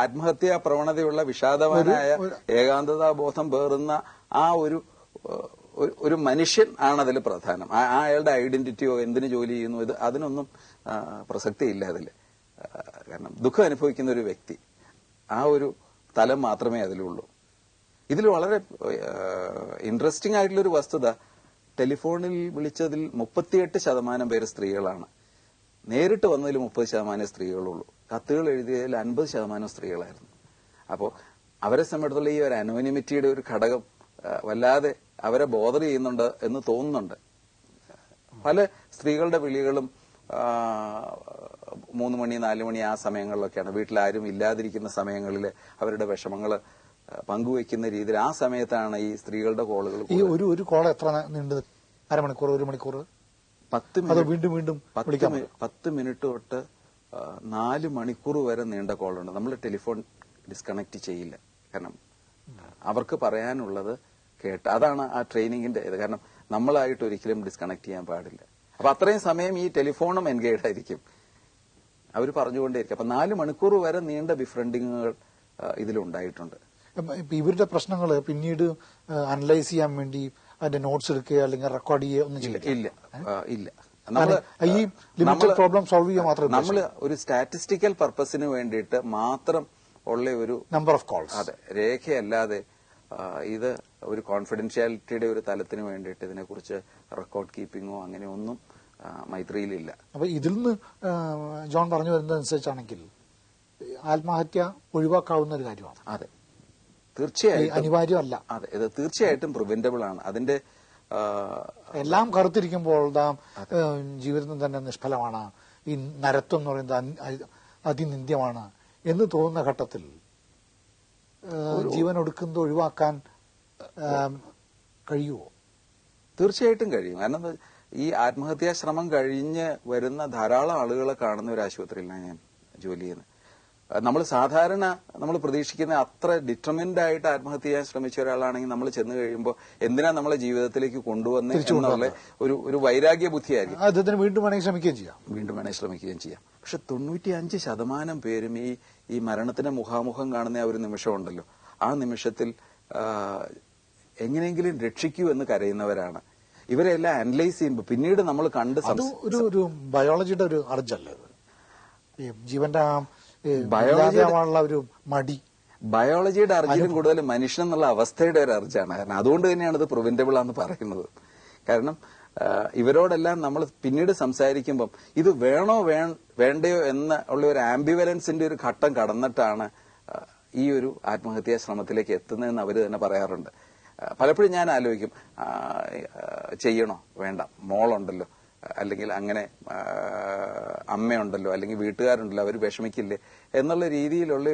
ആത്മഹത്യാ പ്രവണതയുള്ള വിഷാദവാനായ ഏകാന്തതാബോധം പേറുന്ന ആ ഒരു മനുഷ്യൻ ആണ് അതിൽ പ്രധാനം. അയാളുടെ ഐഡന്റിറ്റിയോ എന്തിനു ജോലി ചെയ്യുന്നു അതിനൊന്നും പ്രസക്തിയില്ല അതിൽ. കാരണം ദുഃഖം അനുഭവിക്കുന്ന ഒരു വ്യക്തി, ആ ഒരു തലം മാത്രമേ അതിലുള്ളൂ. ഇതിൽ വളരെ ഇൻട്രസ്റ്റിംഗ് ആയിട്ടുള്ളൊരു വസ്തുത, ടെലിഫോണിൽ വിളിച്ചതിൽ 38% പേര് സ്ത്രീകളാണ്. നേരിട്ട് വന്നതിൽ 30% സ്ത്രീകളുള്ളൂ. കത്തുകൾ എഴുതിയതിൽ 50% സ്ത്രീകളായിരുന്നു. അപ്പോൾ അവരെ സംബന്ധിച്ചുള്ള ഈ ഒരു അനോണിമിറ്റിയുടെ ഒരു ഘടകം വല്ലാതെ അവരെ ബോധർ ചെയ്യുന്നുണ്ട് എന്ന് തോന്നുന്നുണ്ട്. പല സ്ത്രീകളുടെ വിളികളും 3 മണി 4 മണി ആ സമയങ്ങളിലൊക്കെയാണ്. വീട്ടിലാരും ഇല്ലാതിരിക്കുന്ന സമയങ്ങളിൽ അവരുടെ വിഷമങ്ങൾ പങ്കുവെക്കുന്ന രീതിയിൽ ആ സമയത്താണ് ഈ സ്ത്രീകളുടെ കോളുകൾ. ഈ ഒരു കോൾ എത്ര നീണ്ടത്? അരമണിക്കൂർ, 1 മണിക്കൂർ? 10 മിനിറ്റ് തൊട്ട് 4 മണിക്കൂർ വരെ നീണ്ട കോളുണ്ട്. നമ്മൾ ടെലിഫോൺ ഡിസ്കണക്ട് ചെയ്യില്ല. കാരണം അവർക്ക് പറയാനുള്ളത് കേട്ട്, അതാണ് ആ ട്രെയിനിങ്ങിന്റെ ഇത്. കാരണം നമ്മളായിട്ട് ഒരിക്കലും ഡിസ്കണക്ട് ചെയ്യാൻ പാടില്ല. അപ്പൊ അത്രയും സമയം ഈ ടെലിഫോണും എൻഗേജ് ആയിരിക്കും, അവർ പറഞ്ഞുകൊണ്ടേയിരിക്കും. അപ്പൊ 4 മണിക്കൂർ വരെ നീണ്ട ബിഫ്രണ്ടിങ്ങുകൾ ഇതിലുണ്ടായിട്ടുണ്ട്. ഇവരുടെ പ്രശ്നങ്ങൾ പിന്നീട് അനലൈസ് ചെയ്യാൻ വേണ്ടി അതിന്റെ നോട്ട്സ് എടുക്കുക അല്ലെങ്കിൽ റെക്കോർഡ് ചെയ്യുക ഒന്നും ഇല്ല. ഈ ലിമിറ്റഡ് പ്രോബ്ലം സോൾവ് ചെയ്യുക മാത്രമേ. നമ്മൾ ഒരു സ്റ്റാറ്റിസ്റ്റിക്കൽ പർപ്പസിന് വേണ്ടിയിട്ട് മാത്രം ഉള്ള ഒരു നമ്പർ ഓഫ് കോൾസ്, അതെ, രേഖയല്ലാതെ ഇത് ഒരു കോൺഫിഡൻഷ്യാലിറ്റിയുടെ ഒരു തലത്തിന് വേണ്ടിയിട്ട് ഇതിനെക്കുറിച്ച് റെക്കോർഡ് കീപ്പിങ്ങോ അങ്ങനെ ഒന്നും മൈത്രിയിലില്ല. അപ്പൊ ഇതിൽ നിന്ന് ജോൺ പറഞ്ഞു വരുന്നതനുസരിച്ചാണെങ്കിൽ ആത്മഹത്യ ഒഴിവാക്കാവുന്ന ഒരു കാര്യമാണ്. അതെ, തീർച്ചയായും അനിവാര്യമല്ല. അതെ, ഇത് തീർച്ചയായിട്ടും പ്രിവെന്റബിൾ ആണ്. അതിന്റെ എല്ലാം കറുത്തിരിക്കുമ്പോൾ ജീവിതം തന്നെ നിഷ്ഫലമാണ്, ഈ നരത്വം എന്ന് പറയുന്നത് അതിനിന്ദ്യമാണ് എന്ന് തോന്നുന്ന ഘട്ടത്തിൽ ജീവൻ ഒടുക്കുന്നത് ഒഴിവാക്കാൻ കഴിയുമോ? തീർച്ചയായിട്ടും കഴിയും. കാരണം ഈ ആത്മഹത്യാ ശ്രമം കഴിഞ്ഞ് വരുന്ന ധാരാളം ആളുകളെ കാണുന്ന ഒരു ആശുപത്രിയിലാണ് ഞാൻ ജോലി ചെയ്യുന്നത്. നമ്മൾ പ്രതീക്ഷിക്കുന്ന അത്ര ഡിറ്റർമിൻഡ് ആയിട്ട് ആത്മഹത്യ ചെയ്യാൻ ശ്രമിച്ച ഒരാളാണെങ്കിൽ നമ്മൾ ചെന്ന് കഴിയുമ്പോൾ എന്തിനാ നമ്മളെ ജീവിതത്തിലേക്ക് കൊണ്ടുവന്നുള്ള ഒരു വൈരാഗ്യ ബുദ്ധിയായിരിക്കും. അദ്ദേഹത്തിന് വീണ്ടും വേണമെങ്കിൽ ശ്രമിക്കുകയും ചെയ്യാം. പക്ഷെ 95% പേരും ഈ മരണത്തിന് മുഖാമുഖം കാണുന്ന ആ ഒരു നിമിഷമുണ്ടല്ലോ, ആ നിമിഷത്തിൽ എങ്ങനെയെങ്കിലും രക്ഷിക്കൂ എന്ന് കരയുന്നവരാണ്. ഇവരെല്ലാം അനലൈസ് ചെയ്യുമ്പോൾ പിന്നീട് നമ്മൾ കണ്ട് ഒരു ബയോളജിയുടെ ഒരു അർജല്ല, ജീവന്റെ ഒരു മടി. ബയോളജിയുടെ അർജനും കൂടുതൽ മനുഷ്യൻ എന്നുള്ള അവസ്ഥയുടെ ഒരു അർജാണ്. കാരണം അതുകൊണ്ട് തന്നെയാണ് ഇത് പ്രിവെന്റബിൾ ആണെന്ന് പറയുന്നത്. കാരണം ഇവരോടെല്ലാം നമ്മൾ പിന്നീട് സംസാരിക്കുമ്പം ഇത് വേണോ വേണ്ടയോ എന്ന ഉള്ള ഒരു ആംബിവലൻസിന്റെ ഒരു ഘട്ടം കടന്നിട്ടാണ് ഈ ഒരു ആത്മഹത്യാ ശ്രമത്തിലേക്ക് എത്തുന്നതെന്ന് അവർ തന്നെ പറയാറുണ്ട്. പലപ്പോഴും ഞാൻ ആലോചിക്കും, ചെയ്യണോ വേണ്ട, മോളുണ്ടല്ലോ, അല്ലെങ്കിൽ അങ്ങനെ അമ്മയുണ്ടല്ലോ, അല്ലെങ്കിൽ വീട്ടുകാരുണ്ടല്ലോ, അവർ വിഷമിക്കില്ലേ എന്നുള്ള രീതിയിലുള്ള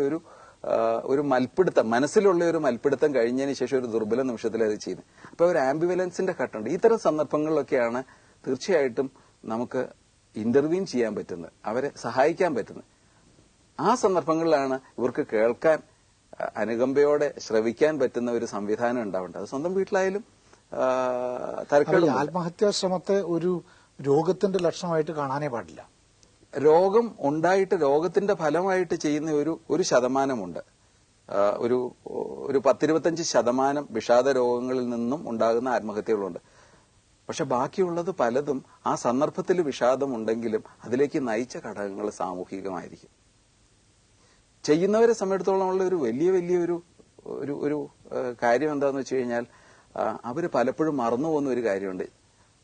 ഒരു മൽപ്പിടുത്തം, മനസ്സിലുള്ള ഒരു മൽപ്പിടുത്തം കഴിഞ്ഞതിന് ശേഷം ഒരു ദുർബല നിമിഷത്തിൽ അത് ചെയ്യുന്നത്. അപ്പൊ ഒരു ആംബിവലൻസിന്റെ ഘട്ടമുണ്ട്. ഇത്തരം സന്ദർഭങ്ങളിലൊക്കെയാണ് തീർച്ചയായിട്ടും നമുക്ക് ഇന്റർവീൻ ചെയ്യാൻ പറ്റുന്നത്, അവരെ സഹായിക്കാൻ പറ്റുന്നത്. ആ സന്ദർഭങ്ങളിലാണ് ഇവർക്ക് കേൾക്കാൻ, അനുകമ്പയോടെ ശ്രവിക്കാൻ പറ്റുന്ന ഒരു സംവിധാനം ഉണ്ടാവേണ്ടത്. അത് സ്വന്തം വീട്ടിലായാലും തരക്കേട്. ആത്മഹത്യാ ശ്രമത്തെ ഒരു രോഗത്തിന്റെ ലക്ഷണമായിട്ട് കാണാനേ പാടില്ല. രോഗം ഉണ്ടായിട്ട് രോഗത്തിന്റെ ഫലമായിട്ട് ചെയ്യുന്ന ഒരു ശതമാനമുണ്ട്. ഒരു 10-25% വിഷാദ രോഗങ്ങളിൽ നിന്നും ഉണ്ടാകുന്ന ആത്മഹത്യകളുണ്ട്. പക്ഷെ ബാക്കിയുള്ളത് പലതും ആ സന്ദർഭത്തിൽ വിഷാദം ഉണ്ടെങ്കിലും അതിലേക്ക് നയിച്ച ഘടകങ്ങൾ സാമൂഹികമായിരിക്കും. ചെയ്യുന്നവരെ സംബന്ധിച്ചിടത്തോളം ഉള്ള ഒരു വലിയൊരു കാര്യം എന്താന്ന് വെച്ച് കഴിഞ്ഞാൽ, അവര് പലപ്പോഴും മറന്നു പോകുന്ന ഒരു കാര്യമുണ്ട്.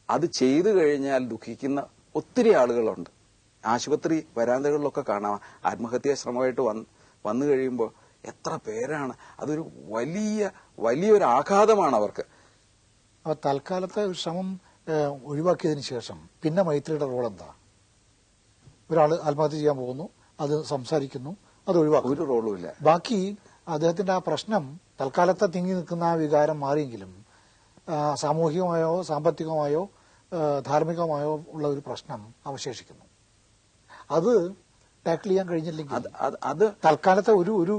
അത് ചെയ്തു കഴിഞ്ഞാൽ ദുഃഖിക്കുന്ന ഒത്തിരി ആളുകളുണ്ട്. ആശുപത്രി വരാന്തകളിലൊക്കെ കാണാം, ആത്മഹത്യാ ശ്രമമായിട്ട് വന്നു കഴിയുമ്പോൾ എത്ര പേരാണ്. അതൊരു വലിയൊരു ആഘാതമാണ് അവർക്ക്. തൽക്കാലത്തെ ശ്രമം ഒഴിവാക്കിയതിനു ശേഷം പിന്നെ മൈത്രിയുടെ റോൾ എന്താ? ഒരാൾ ആത്മഹത്യ ചെയ്യാൻ പോകുന്നു, അത് സംസാരിക്കുന്നു, അത് ഒഴിവാക്കും, ഒരു റോളും ഇല്ല. ബാക്കി അദ്ദേഹത്തിന്റെ ആ പ്രശ്നം തൽക്കാലത്തെ തിങ്ങി നിൽക്കുന്ന ആ വികാരം മാറിയെങ്കിലും സാമൂഹികമായോ സാമ്പത്തികമായോ ധാർമ്മികമായോ ഉള്ള ഒരു പ്രശ്നം അവശേഷിക്കുന്നു. അത് ടാക്കിൾ ചെയ്യാൻ കഴിഞ്ഞില്ലെങ്കിൽ അത് തൽക്കാലത്തെ ഒരു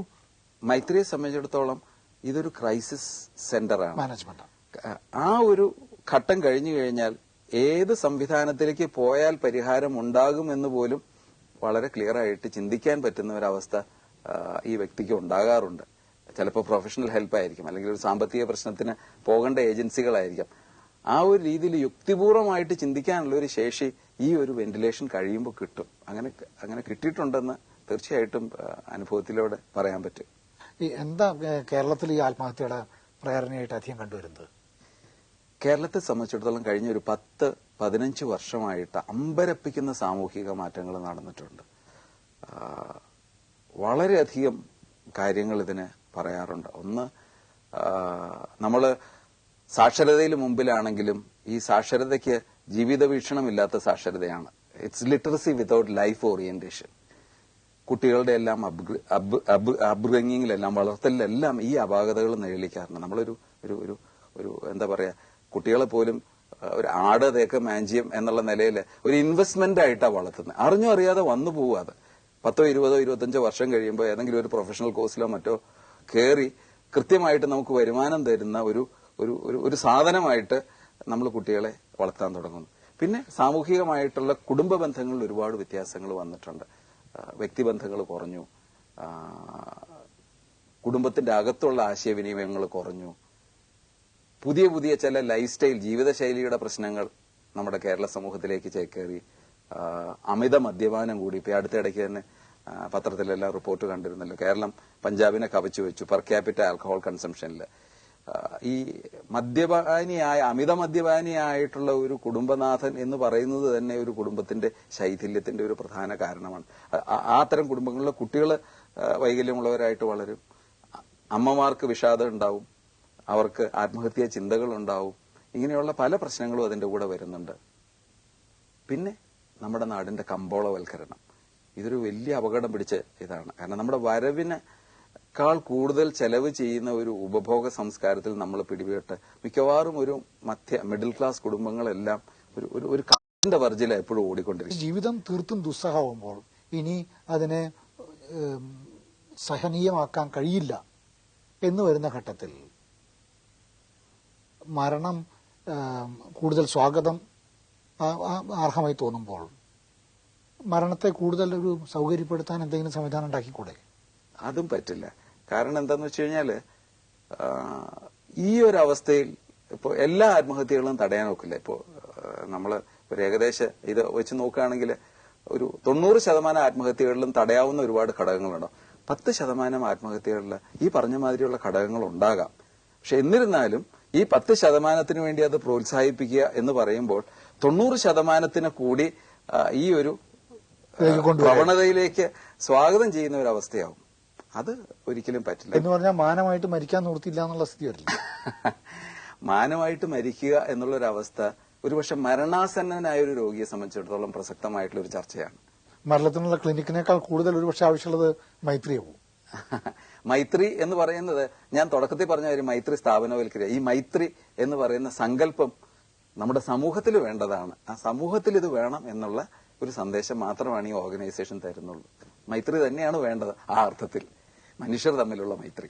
മൈത്രിയെ സംബന്ധിച്ചിടത്തോളം ഇതൊരു ക്രൈസിസ് സെന്ററാണ്, മാനേജ്മെന്റ്. ആ ഒരു ഘട്ടം കഴിഞ്ഞു കഴിഞ്ഞാൽ ഏത് സംവിധാനത്തിലേക്ക് പോയാൽ പരിഹാരം ഉണ്ടാകുമെന്ന് പോലും വളരെ ക്ലിയർ ആയിട്ട് ചിന്തിക്കാൻ പറ്റുന്ന ഒരവസ്ഥ ഈ വ്യക്തിക്ക് ഉണ്ടാകാറുണ്ട്. ചിലപ്പോൾ പ്രൊഫഷണൽ ഹെൽപ്പ് ആയിരിക്കും, അല്ലെങ്കിൽ ഒരു സാമ്പത്തിക പ്രശ്നത്തിന് പോകേണ്ട ഏജൻസികളായിരിക്കാം. ആ ഒരു രീതിയിൽ യുക്തിപൂർവമായിട്ട് ചിന്തിക്കാനുള്ള ഒരു ശേഷി ഈ ഒരു വെന്റിലേഷൻ കഴിയുമ്പോൾ കിട്ടും. അങ്ങനെ കിട്ടിയിട്ടുണ്ടെന്ന് തീർച്ചയായിട്ടും അനുഭവത്തിലൂടെ പറയാൻ പറ്റും. എന്താ കേരളത്തിൽ ഈ ആത്മഹത്യയുടെ പ്രേരണയായിട്ട് അധികം കണ്ടുവരുന്നത്? കേരളത്തെ സംബന്ധിച്ചിടത്തോളം കഴിഞ്ഞ ഒരു 10-15 വർഷമായിട്ട് അമ്പരപ്പിക്കുന്ന സാമൂഹിക മാറ്റങ്ങൾ നടന്നിട്ടുണ്ട്. വളരെയധികം കാര്യങ്ങൾ ഇതിന് പറയാറുണ്ട്. ഒന്ന്, നമ്മള് സാക്ഷരതയിൽ മുമ്പിലാണെങ്കിലും ഈ സാക്ഷരതയ്ക്ക് ജീവിത വീക്ഷണമില്ലാത്ത സാക്ഷരതയാണ്. It's literacy without life orientation. കുട്ടികളുടെ എല്ലാം അപ്ബ്രിങ്ങിങ്ങിലെല്ലാം വളർത്തലിലെല്ലാം ഈ അപാകതകൾ നേളിക്കാറുണ്ട്. നമ്മളൊരു എന്താ പറയാ, കുട്ടികളെ പോലും ഒരു ആട് തേക്ക് മാഞ്ചിയം എന്നുള്ള നിലയിൽ ഒരു ഇൻവെസ്റ്റ്മെന്റ് ആയിട്ടാണ് വളർത്തുന്നത്. അറിഞ്ഞോ അറിയാതെ വന്നു പോവാതെ 10, 20, 25 വർഷം കഴിയുമ്പോൾ ഏതെങ്കിലും ഒരു പ്രൊഫഷണൽ കോഴ്സിലോ മറ്റോ കയറി കൃത്യമായിട്ട് നമുക്ക് വരുമാനം തരുന്ന ഒരു സാധനമായിട്ട് നമ്മൾ കുട്ടികളെ വളർത്താൻ തുടങ്ങുന്നു. പിന്നെ സാമൂഹികമായിട്ടുള്ള കുടുംബ ബന്ധങ്ങളിൽ ഒരുപാട് വ്യത്യാസങ്ങൾ വന്നിട്ടുണ്ട്. വ്യക്തിബന്ധങ്ങൾ കുറഞ്ഞു, കുടുംബത്തിന്റെ അകത്തുള്ള ആശയവിനിമയങ്ങൾ കുറഞ്ഞു, പുതിയ ചില ലൈഫ് സ്റ്റൈൽ ജീവിതശൈലിയുടെ പ്രശ്നങ്ങൾ നമ്മുടെ കേരള സമൂഹത്തിലേക്ക് ചേക്കേറി, അമിത മദ്യപാനം കൂടി. ഇപ്പൊ അടുത്തിടയ്ക്ക് തന്നെ പത്രത്തിലെല്ലാം റിപ്പോർട്ട് കണ്ടിരുന്നല്ലോ, കേരളം പഞ്ചാബിനെ കവച്ചു വെച്ചു പെർ ക്യാപിറ്റ ആൽക്കഹോൾ കൺസംഷനിൽ. ഈ അമിത മദ്യപാനിയായിട്ടുള്ള ഒരു കുടുംബനാഥൻ എന്ന് പറയുന്നത് തന്നെ ഒരു കുടുംബത്തിന്റെ ശൈഥില്യത്തിന്റെ ഒരു പ്രധാന കാരണമാണ്. അത്തരം കുടുംബങ്ങളിലെ കുട്ടികൾ വൈകല്യമുള്ളവരായിട്ട് വളരും, അമ്മമാർക്ക് വിഷാദം ഉണ്ടാവും, അവർക്ക് ആത്മഹത്യാ ചിന്തകൾ ഉണ്ടാവും. ഇങ്ങനെയുള്ള പല പ്രശ്നങ്ങളും അതിന്റെ കൂടെ വരുന്നുണ്ട്. പിന്നെ നമ്മുടെ നാടിന്റെ കമ്പോളവൽക്കരണം, ഇതൊരു വലിയ അപകടം പിടിച്ച ഇതാണ്. കാരണം നമ്മുടെ വരവിനേക്കാൾ കൂടുതൽ ചെലവ് ചെയ്യുന്ന ഒരു ഉപഭോഗ സംസ്കാരത്തിൽ നമ്മൾ പിടിപെട്ട് മിക്കവാറും ഒരു മിഡിൽ ക്ലാസ് കുടുംബങ്ങളെല്ലാം ഒരു കാറ്റിന്റെ വർജില എപ്പോഴും ഓടിക്കൊണ്ടിരിക്കും. ജീവിതം തീർത്തും ദുസ്സഹമാവുമ്പോൾ ഇനി അതിനെ സഹനീയമാക്കാൻ കഴിയില്ല എന്ന് വരുന്ന ഘട്ടത്തിൽ മരണം കൂടുതൽ സ്വാഗതം അർഹമായി തോന്നുമ്പോൾ മരണത്തെ കൂടുതൽ ഒരു സൗകര്യപ്പെടുത്താൻ എന്തെങ്കിലും സംവിധാനം ഉണ്ടാക്കിക്കൂടെ? അതും പറ്റില്ല. കാരണം എന്താന്ന് വെച്ച് കഴിഞ്ഞാല് ഈ ഒരു അവസ്ഥയിൽ ഇപ്പോ എല്ലാ ആത്മഹത്യകളും തടയാൻ നോക്കില്ല. ഇപ്പോ നമ്മള് ഒരു ഏകദേശം ഇത് വെച്ച് നോക്കുകയാണെങ്കിൽ ഒരു 90% ആത്മഹത്യകളിലും തടയാവുന്ന ഒരുപാട് ഘടകങ്ങളുണ്ടാവും. 10% ആത്മഹത്യകളിൽ ഈ പറഞ്ഞ മാതിരിയുള്ള ഘടകങ്ങൾ ഉണ്ടാകാം. പക്ഷെ എന്നിരുന്നാലും ഈ 10% വേണ്ടി അത് പ്രോത്സാഹിപ്പിക്കുക എന്ന് പറയുമ്പോൾ 90% കൂടി ഈ ഒരു പ്രവണതയിലേക്ക് സ്വാഗതം ചെയ്യുന്ന ഒരു അവസ്ഥയാവും. അത് ഒരിക്കലും പറ്റില്ല. എന്ന് പറഞ്ഞാൽ മാനമായിട്ട് മരിക്കാൻ നിവൃത്തിയില്ല എന്നുള്ള സ്ഥിതി വരില്ല. മാനമായിട്ട് മരിക്കുക എന്നുള്ളൊരവസ്ഥ ഒരുപക്ഷെ മരണാസന്നനായ ഒരു രോഗിയെ സംബന്ധിച്ചിടത്തോളം പ്രസക്തമായിട്ടുള്ള ഒരു ചർച്ചയാണ്. മരണത്തിനുള്ള ക്ലിനിക്കിനേക്കാൾ കൂടുതൽ ഒരുപക്ഷെ ആവശ്യമുള്ളത് മൈത്രിയാവും. മൈത്രി എന്ന് പറയുന്നത് ഞാൻ തുടക്കത്തിൽ പറഞ്ഞ ഒരു മൈത്രി സ്ഥാപനവൽക്കരിക. ഈ മൈത്രി എന്ന് പറയുന്ന സങ്കല്പം നമ്മുടെ സമൂഹത്തിൽ വേണ്ടതാണ്. ആ സമൂഹത്തിൽ ഇത് വേണം എന്നുള്ള ഒരു സന്ദേശം മാത്രമാണ് ഈ ഓർഗനൈസേഷൻ തരുന്നുള്ളൂ. മൈത്രി തന്നെയാണ് വേണ്ടത് ആ അർത്ഥത്തിൽ, മനുഷ്യർ തമ്മിലുള്ള മൈത്രി.